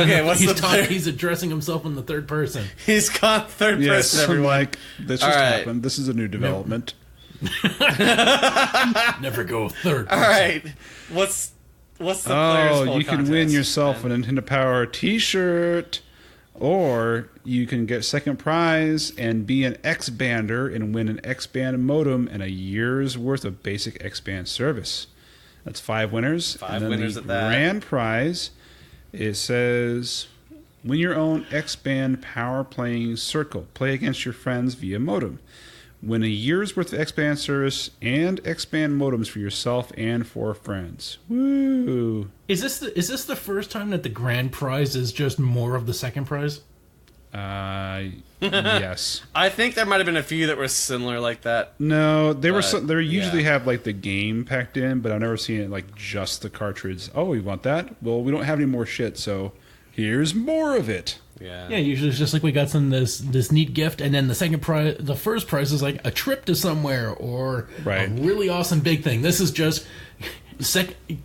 he's addressing himself in the third person. He's gone third person. Everyone. Like, this just happened. This is a new development. Never go third person. All right. What's the Players Poll you can contest, win yourself man? a Nintendo Power T-shirt, or you can get second prize and be an X-bander and win an X-band modem and a year's worth of basic X-band service. That's 5 winners. Five and then winners the at that. grand prize, it says, win your own X-band power playing circle. Play against your friends via modem. Win a year's worth of X-band service and X-band modems for yourself and for friends. Woo! Is this the first time that the grand prize is just more of the second prize? Yes. I think there might have been a few that were similar like that. No, they usually yeah. have like the game packed in, but I've never seen it like just the cartridge. Oh, you want that? Well, we don't have any more shit, so Here's more of it. Yeah. Yeah, usually it's just like we got this neat gift, and then the first prize is like a trip to somewhere or Right. a really awesome big thing. This is just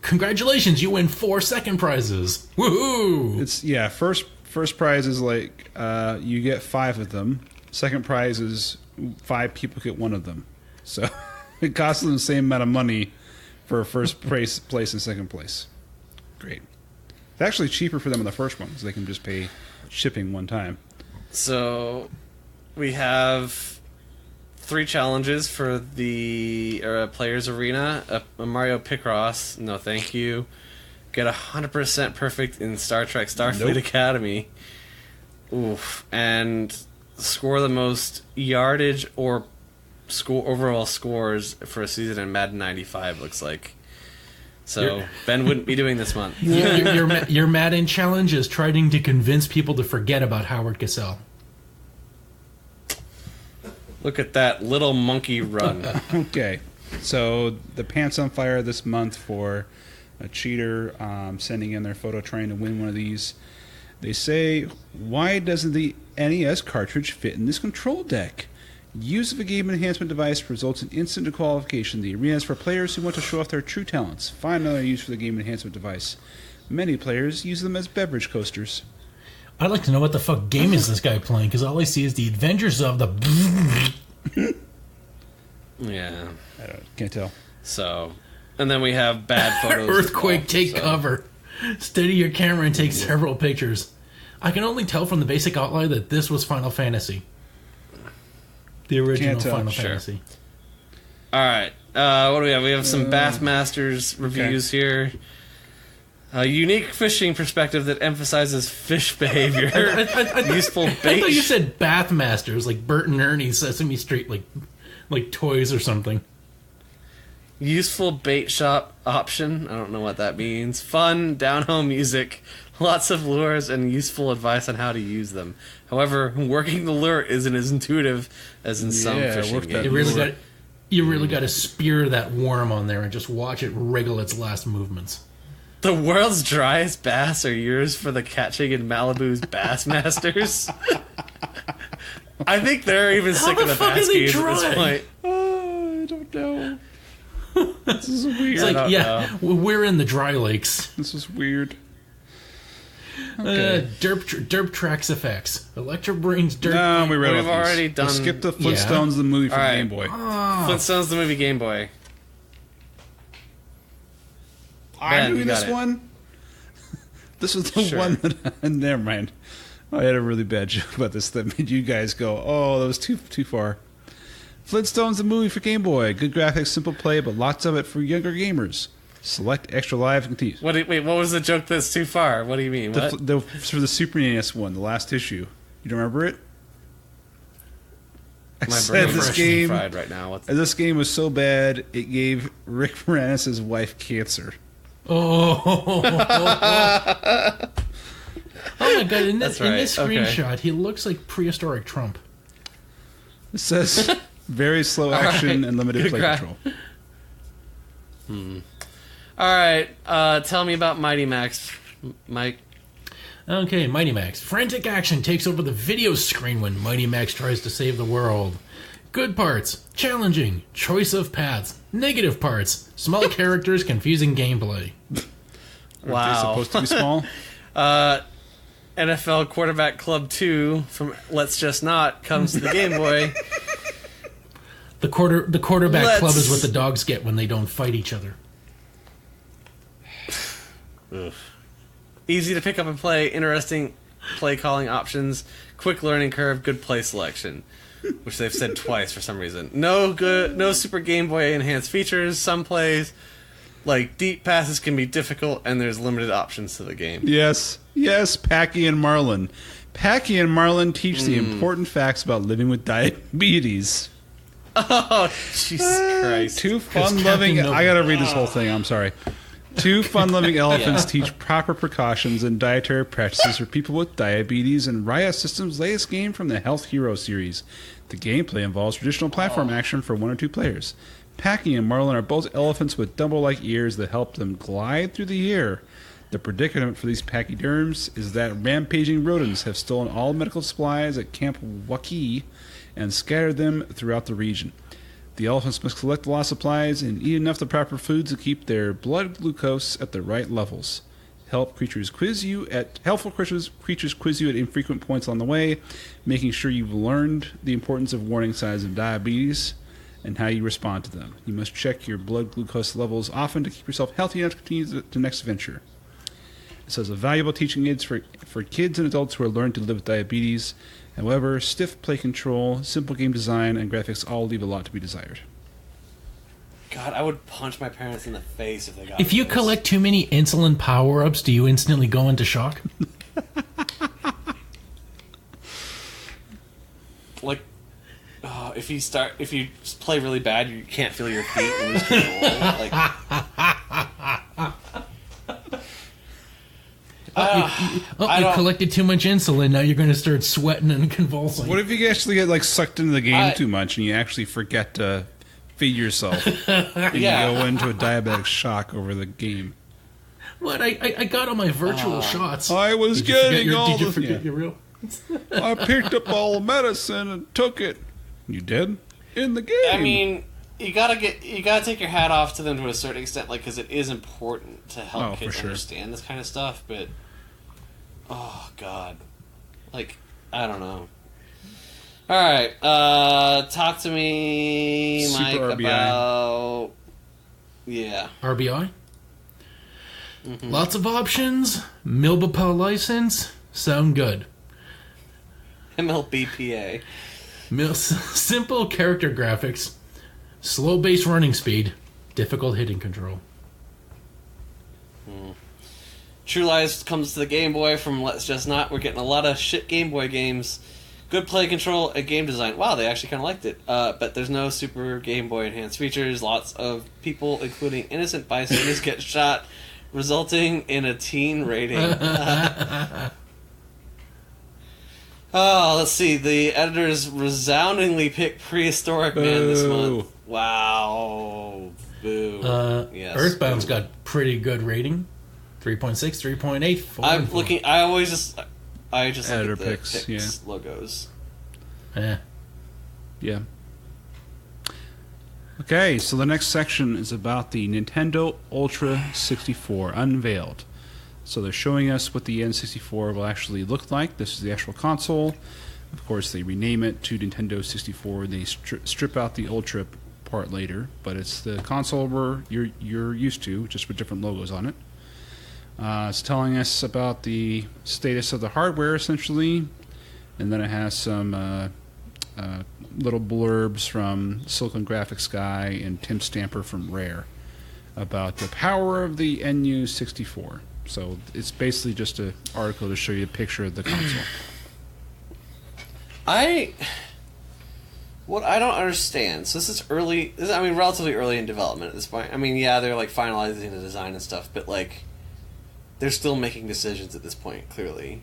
congratulations, you win 4 second prizes. Woohoo! It's first prize is like you get 5 of them. Second prize is 5 people get 1 of them. So it costs them the same amount of money for first place and second place. Great. It's actually cheaper for them in the first one because they can just pay shipping one time. So we have 3 challenges for the Players Arena. A Mario Picross, no thank you. Get 100% perfect in Star Trek Starfleet Academy. Oof. And score the most yardage or overall scores for a season in Madden 95, looks like. So Ben wouldn't be doing this month. Your Madden challenge is trying to convince people to forget about Howard Cosell. Look at that little monkey run. Okay. So the Pants on Fire this month for a cheater sending in their photo trying to win one of these. They say, why doesn't the NES cartridge fit in this control deck? Use of a game enhancement device results in instant disqualification. The arena is for players who want to show off their true talents. Find another use for the game enhancement device. Many players use them as beverage coasters. I'd like to know what the fuck game is this guy playing, because all I see is the Adventures of the... Yeah. Can't tell. So, and then we have bad photos. Earthquake, as well, take so. cover. Steady your camera and take several pictures. I can only tell from the basic outline that this was Final Fantasy. The original Can't tell. Final Sure. Fantasy. All right. What do we have? We have some Bathmasters reviews here. A unique fishing perspective that emphasizes fish behavior. Useful bait. I thought you said Bathmasters, like Bert and Ernie Sesame Street, like toys or something. Useful bait shop option. I don't know what that means. Fun, down-home music. Lots of lures and useful advice on how to use them. However, working the lure isn't as intuitive as in some fishing games. You really got to spear that worm on there and just watch it wriggle its last movements. The world's driest bass are yours for the catching in Malibu's Bassmasters. I think they're even sick of the bass games at this point. I don't know. This is weird. It's like, we're in the dry lakes. This is weird. Okay. Derp Tracks effects. Electro Brains Derp. No, we read We've about these. already done- Let's skip the Flintstones, the movie for All right. Game Boy. Flintstones, the movie Game Boy. I'm Ben, you doing got this it. one? This was the Sure. one that... Never mind. I had a really bad joke about this that made you guys go, oh, that was too far. Flintstones, the movie for Game Boy. Good graphics, simple play, but lots of it for younger gamers. Select extra live and continue. Wait, what was the joke that's too far? What do you mean? What? For the Super NES one, the last issue. You don't remember it? I My said brain this is game... fried right now. This game was so bad, it gave Rick Moranis' wife cancer. Oh. Oh my god, in this That's right. screenshot, he looks like prehistoric Trump. It says very slow action right. and limited Good play cry. control. All right, tell me about Mighty Max, Mike. Okay, Mighty Max. Frantic action takes over the video screen when Mighty Max tries to save the world. Good parts, challenging, choice of paths. Negative parts, small characters, confusing gameplay. Wow. Are they supposed to be small? NFL Quarterback Club 2 from Let's Just Not comes to the Game Boy. The quarterback Let's- club is what the dogs get when they don't fight each other. Easy to pick up and play, interesting play calling options, quick learning curve, good play selection. Which they've said twice for some reason. No Super Game Boy enhanced features. Some plays, like deep passes, can be difficult, and there's limited options to the game. Yes, Packy and Marlin. Packy and Marlin teach the important facts about living with diabetes. Oh, Jesus Christ. Two fun-loving... Captain I gotta read this whole thing, I'm sorry. Two fun-loving elephants teach proper precautions and dietary practices for people with diabetes in Riot Systems' latest game from the Health Hero series. The gameplay involves traditional platform action for 1 or 2 players. Packy and Marlin are both elephants with Dumbo-like ears that help them glide through the air. The predicament for these pachyderms is that rampaging rodents have stolen all medical supplies at Camp Waukee and scattered them throughout the region. The elephants must collect the lost supplies and eat enough of the proper foods to keep their blood glucose at the right levels. Helpful creatures quiz you at infrequent points on the way, making sure you've learned the importance of warning signs of diabetes and how you respond to them. You must check your blood glucose levels often to keep yourself healthy enough to continue the next adventure. It says a valuable teaching aids for kids and adults who are learning to live with diabetes. However, stiff play control, simple game design, and graphics all leave a lot to be desired. God, I would punch my parents in the face if they got If you this. collect too many insulin power-ups, do you instantly go into shock? Like, if you play really bad, you can't feel your feet. You lose control. Like, you collected too much insulin, now you're going to start sweating and convulsing. What if you actually get sucked into the game too much and you actually forget to feed yourself? And you go into a diabetic shock over the game. What? I got all my virtual shots. I was getting all Did you forget your real? I picked up all the medicine and took it. You did? In the game. I mean, you gotta take your hat off to them to a certain extent, because it is important to help kids understand this kind of stuff. But oh god, I don't know. All right, talk to me, Super Mike, RBI. about RBI. Mm-hmm. Lots of options. Milbapa license. Sound good. MLBPA. Simple character graphics. Slow base running speed. Difficult hitting control. True Lies comes to the Game Boy from Let's Just Not. We're getting a lot of shit Game Boy games. Good play control and game design. Wow, they actually kind of liked it. But there's no Super Game Boy enhanced features. Lots of people, including innocent bystanders, get shot, resulting in a teen rating. Oh, let's see. The editors resoundingly picked Prehistoric Man this month. Wow. Boo. Yes. Earthbound's got pretty good rating. 3.6, 3.8, 4. I'm looking. I just Editor look at the picks, picks logos. Yeah. Okay, so the next section is about the Nintendo Ultra 64 unveiled. So they're showing us what the N64 will actually look like. This is the actual console. Of course, they rename it to Nintendo 64. They strip out the Ultra part later, but it's the console you're used to, just with different logos on it. It's telling us about the status of the hardware, essentially, and then it has some little blurbs from Silicon Graphics guy and Tim Stamper from Rare about the power of the NU64. So it's basically just an article to show you a picture of the console. What I don't understand. So this is early. Relatively early in development at this point. I mean, yeah, they're finalizing the design and stuff, but they're still making decisions at this point. Clearly,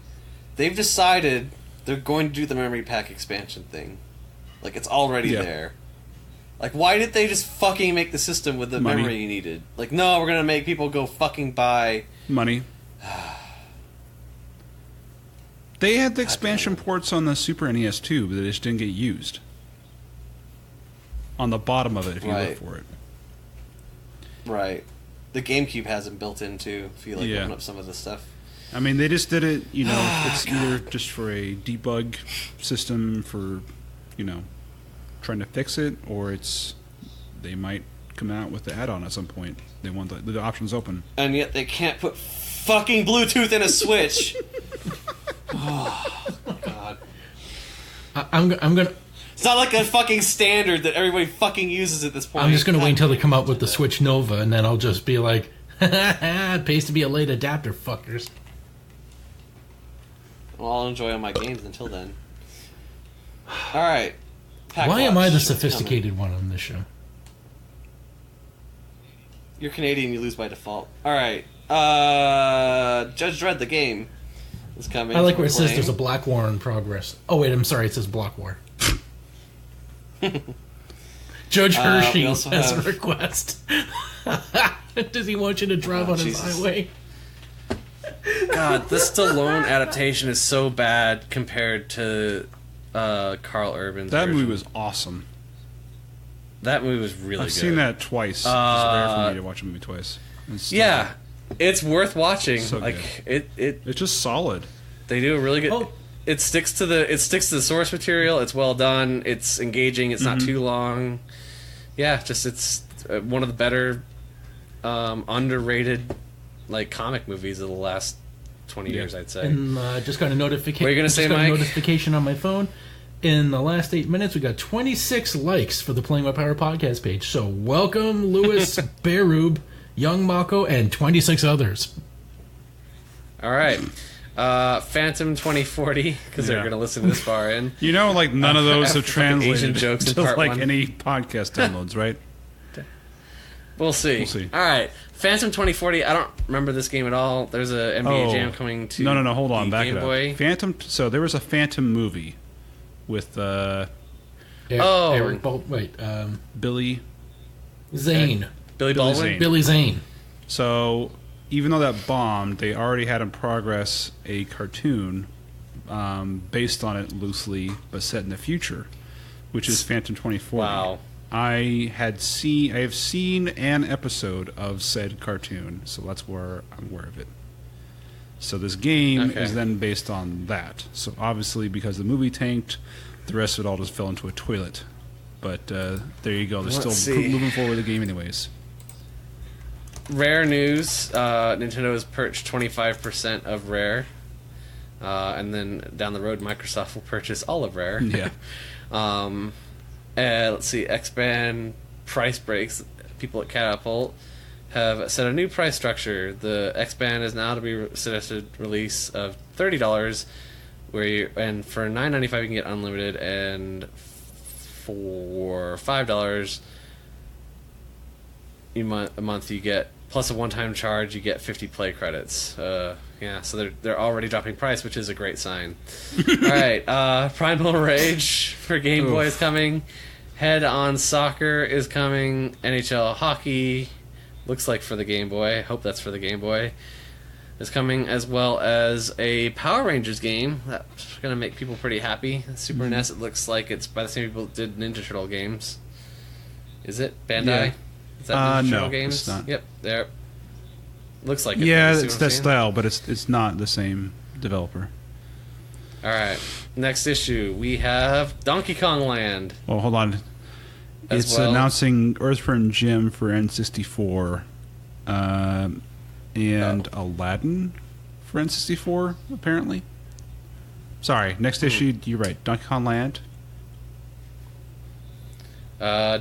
they've decided they're going to do the memory pack expansion thing. It's already there. Why did they just fucking make the system with the memory you needed? No, we're gonna make people go fucking buy money. They had the expansion ports on the Super NES too, but they just didn't get used. On the bottom of it, if you look for it. Right. The GameCube has them built in too, if you open up some of the stuff. I mean, they just did it, it's either just for a debug system for, trying to fix it, or they might come out with the add-on at some point. They want the options open. And yet they can't put fucking Bluetooth in a Switch. Oh, God. I'm gonna... It's not like a fucking standard that everybody fucking uses at this point. I'm just gonna wait until they come out with the Switch Nova, and then I'll just be like, it pays to be a late adapter, fuckers. Well, I'll enjoy all my games until then. Alright. Why am I the sophisticated one on this show? You're Canadian, you lose by default. Alright. Judge Dredd, the game, is coming. I like where it says there's a Black War in progress. Oh, wait, I'm sorry, it says Block War. Judge Hershey has a request. Does he want you to drive on his highway? God, this Stallone adaptation is so bad compared to Carl Urban's That version. movie was awesome. That movie was really good. I've seen that twice. It's rare for me to watch a movie twice. Yeah, it's worth watching. So like good. it's just solid. They do a really good. It sticks to the source material. It's well done. It's engaging. It's not too long. Yeah, just it's one of the better underrated like comic movies of the last 20 years, I'd say. And just got a notification. What are you gonna say, Mike? A notification on my phone. In the last 8 minutes, we got 26 likes for the Playing with Power podcast page. So welcome, Louis, Berube, Young Mako, and 26 others. All right. Phantom 2040, because they're going to listen this far in. You know, like none of those have translated Asian jokes in to part like one. any podcast downloads, right? We'll see. All right. Phantom 2040, I don't remember this game at all. There's a NBA Jam coming to No, hold on, back Game it up. Boy. Phantom, so there was a Phantom movie with Eric Billy Zane. Billy Baldwin? Zane. Billy Zane. So even though that bombed, they already had in progress a cartoon based on it loosely, but set in the future, which is Phantom 2040. Wow. I have seen an episode of said cartoon, so that's where I'm aware of it. So this game is then based on that. So obviously, because the movie tanked, the rest of it all just fell into a toilet. But there you go. They're still moving forward with the game anyways. Rare news. Nintendo has perched 25% of Rare. And then down the road, Microsoft will purchase all of Rare. Yeah. Let's see. X-Band price breaks. People at Catapult have set a new price structure. The X-Band is now to be suggested release of $30, and for $9.95 you can get unlimited, and for $5 a month you get, plus a one-time charge, you get 50 play credits. So they're already dropping price, which is a great sign. All right, Primal Rage for Game Boy is coming. Head On Soccer is coming. NHL Hockey looks like for the Game Boy. I hope that's for the Game Boy. Is coming, as well as a Power Rangers game that's going to make people pretty happy. Super NES, it looks like it's by the same people that did Ninja Turtle games. Is it Bandai? Yeah. Is that Ninja Turtle no, games? it's not. Yep, there. Looks like it. Yeah, You see it's what that I'm saying? style, but it's not the same developer. All right, next issue we have Donkey Kong Land. Well, hold on. It's announcing Earthworm Jim for N64 and Aladdin for N64, apparently. Sorry, next issue, you're right. Donkey Kong Land.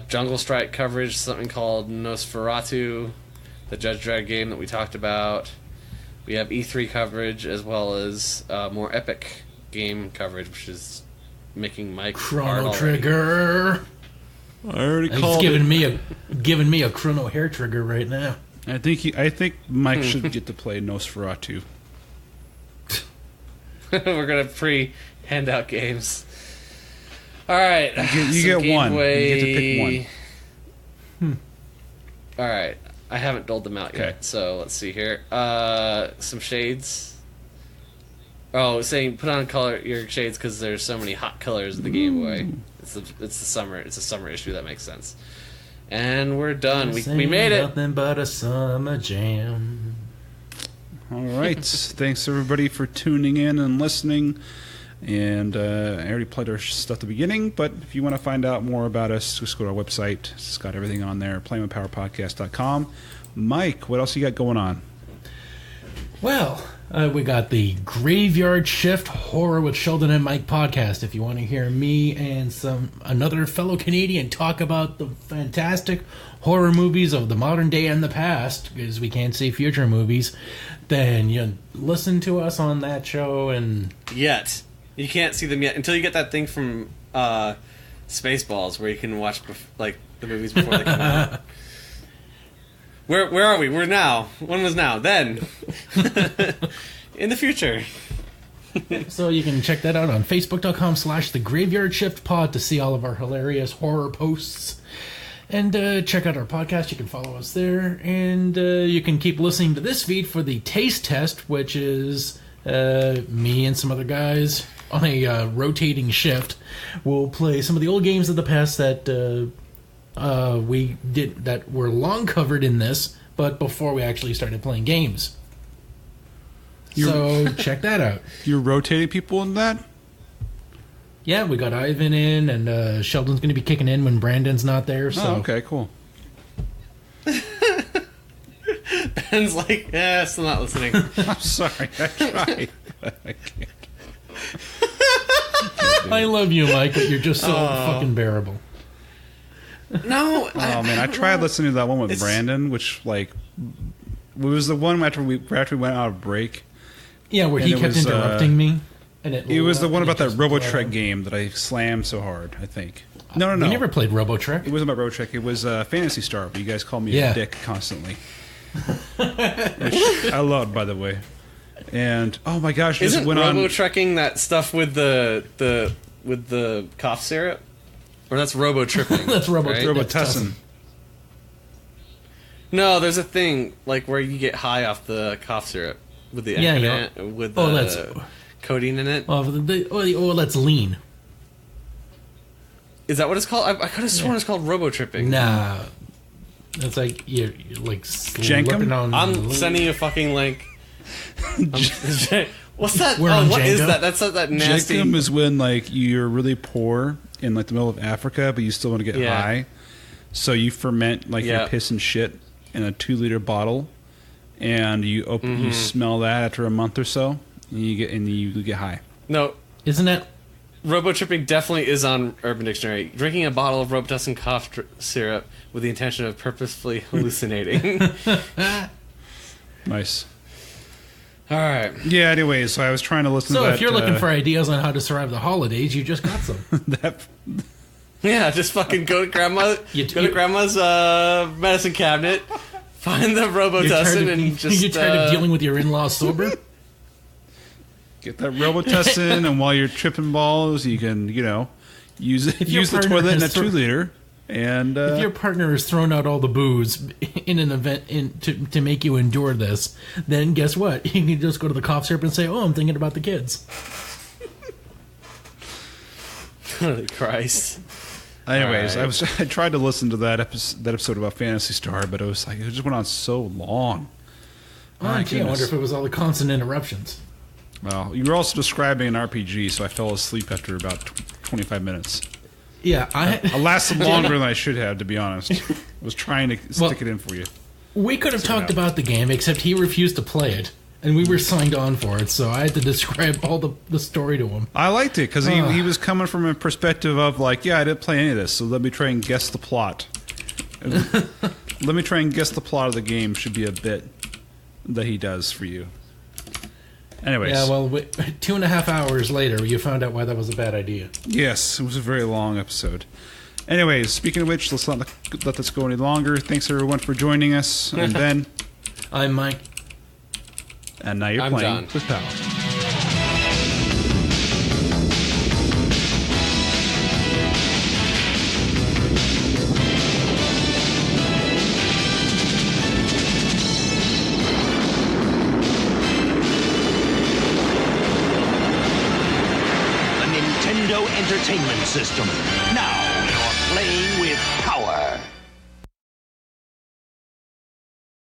Jungle Strike coverage, something called Nosferatu, the Judge Dredd game that we talked about. We have E3 coverage, as well as more Epic game coverage, which is making Mike Chrono Trigger. I already He's called giving me a Chrono Hair Trigger right now. I think Mike should get to play Nosferatu. We're gonna hand out games. All right, You get one. You get to pick one. All right, I haven't doled them out yet, so let's see here. Some shades. Oh, saying put on your shades because there's so many hot colors of the Game Boy. It's the summer. It's a summer issue. That makes sense. And we're done. We made it. Nothing but a summer jam. All right. Thanks everybody for tuning in and listening. And I already played our stuff at the beginning, but if you want to find out more about us, just go to our website. It's got everything on there, playingwithpowerpodcast.com. Mike, what else you got going on? Well, we got the Graveyard Shift Horror with Sheldon and Mike podcast. If you want to hear me and another fellow Canadian talk about the fantastic horror movies of the modern day and the past, because we can't say future movies, then you listen to us on that show. And you can't see them yet until you get that thing from Spaceballs where you can watch the movies before they come out. Where are we? We're now. When was now? Then. In the future. So you can check that out on Facebook.com/The Graveyard Shift Pod to see all of our hilarious horror posts. And check out our podcast. You can follow us there. And you can keep listening to this feed for the taste test, which is me and some other guys on a rotating shift. We'll play some of the old games of the past that we did that were long covered in this, but before we actually started playing games. So check that out. You're rotating people in that? Yeah, we got Ivan in, and Sheldon's going to be kicking in when Brandon's not there. So. Oh, okay, cool. Ben's like, yeah, still not listening. I'm sorry, I tried, but I can't. I love you, Mike, but you're just so fucking bearable. No. Oh man, I tried listening to that one with Brandon, which it was the one after we went out of break. Yeah, where he kept interrupting me. And it was the one about that RoboTrek game that I slammed so hard, I think. No. We never played RoboTrek. It wasn't about RoboTrek. It was Phantasy Star, but you guys called me a dick constantly. Which I loved, by the way. And, oh my gosh, isn't RoboTrekking that stuff with the cough syrup? Or that's RoboTripping? That's Robotussin. No, there's a thing where you get high off the cough syrup with the codeine in it. That's lean. Is that what it's called? I could have sworn it's called RoboTripping. Nah, that's you're like Jenkum? I'm sending you a fucking link. What's that? What is that? That's not that nasty. Jenkum is when you're really poor in the middle of Africa, but you still want to get high. So you ferment your piss and shit in a 2-liter bottle, and you you smell that after a month or so, and you get high. No, isn't that RoboTripping? Definitely is on Urban Dictionary. Drinking a bottle of Robitussin cough syrup with the intention of purposefully hallucinating. Nice. All right. Yeah. Anyways, so I was trying to listen to that. So if you're looking for ideas on how to survive the holidays, you just got some. Yeah, just fucking go to grandma's medicine cabinet, find the Robitussin, and just... You tired of dealing with your in-laws sober? Get that Robitussin, and while you're tripping balls, you can, use the toilet in a 2-liter. And if your partner has thrown out all the booze in an event to make you endure this, then guess what? You can just go to the cough syrup and say, "Oh, I'm thinking about the kids." Holy Christ! Anyways, right. I tried to listen to that episode about Phantasy Star, but it just went on so long. I wonder if it was all the constant interruptions. Well, you were also describing an RPG, so I fell asleep after about 25 minutes. Yeah, I lasted longer than I should have, to be honest. I was trying to stick it in for you. We could have talked about the game, except he refused to play it, and we were signed on for it, so I had to describe all the story to him. I liked it, because he was coming from a perspective of, I didn't play any of this, so let me try and guess the plot. Let me try and guess the plot of the game should be a bit that he does for you. Anyways. Yeah, well, 2.5 hours later, you found out why that was a bad idea. Yes, it was a very long episode. Anyways, speaking of which, let's not let this go any longer. Thanks, everyone, for joining us. And Ben. I'm Mike. And now you're playing John. with Pal. Entertainment system. Now you're playing with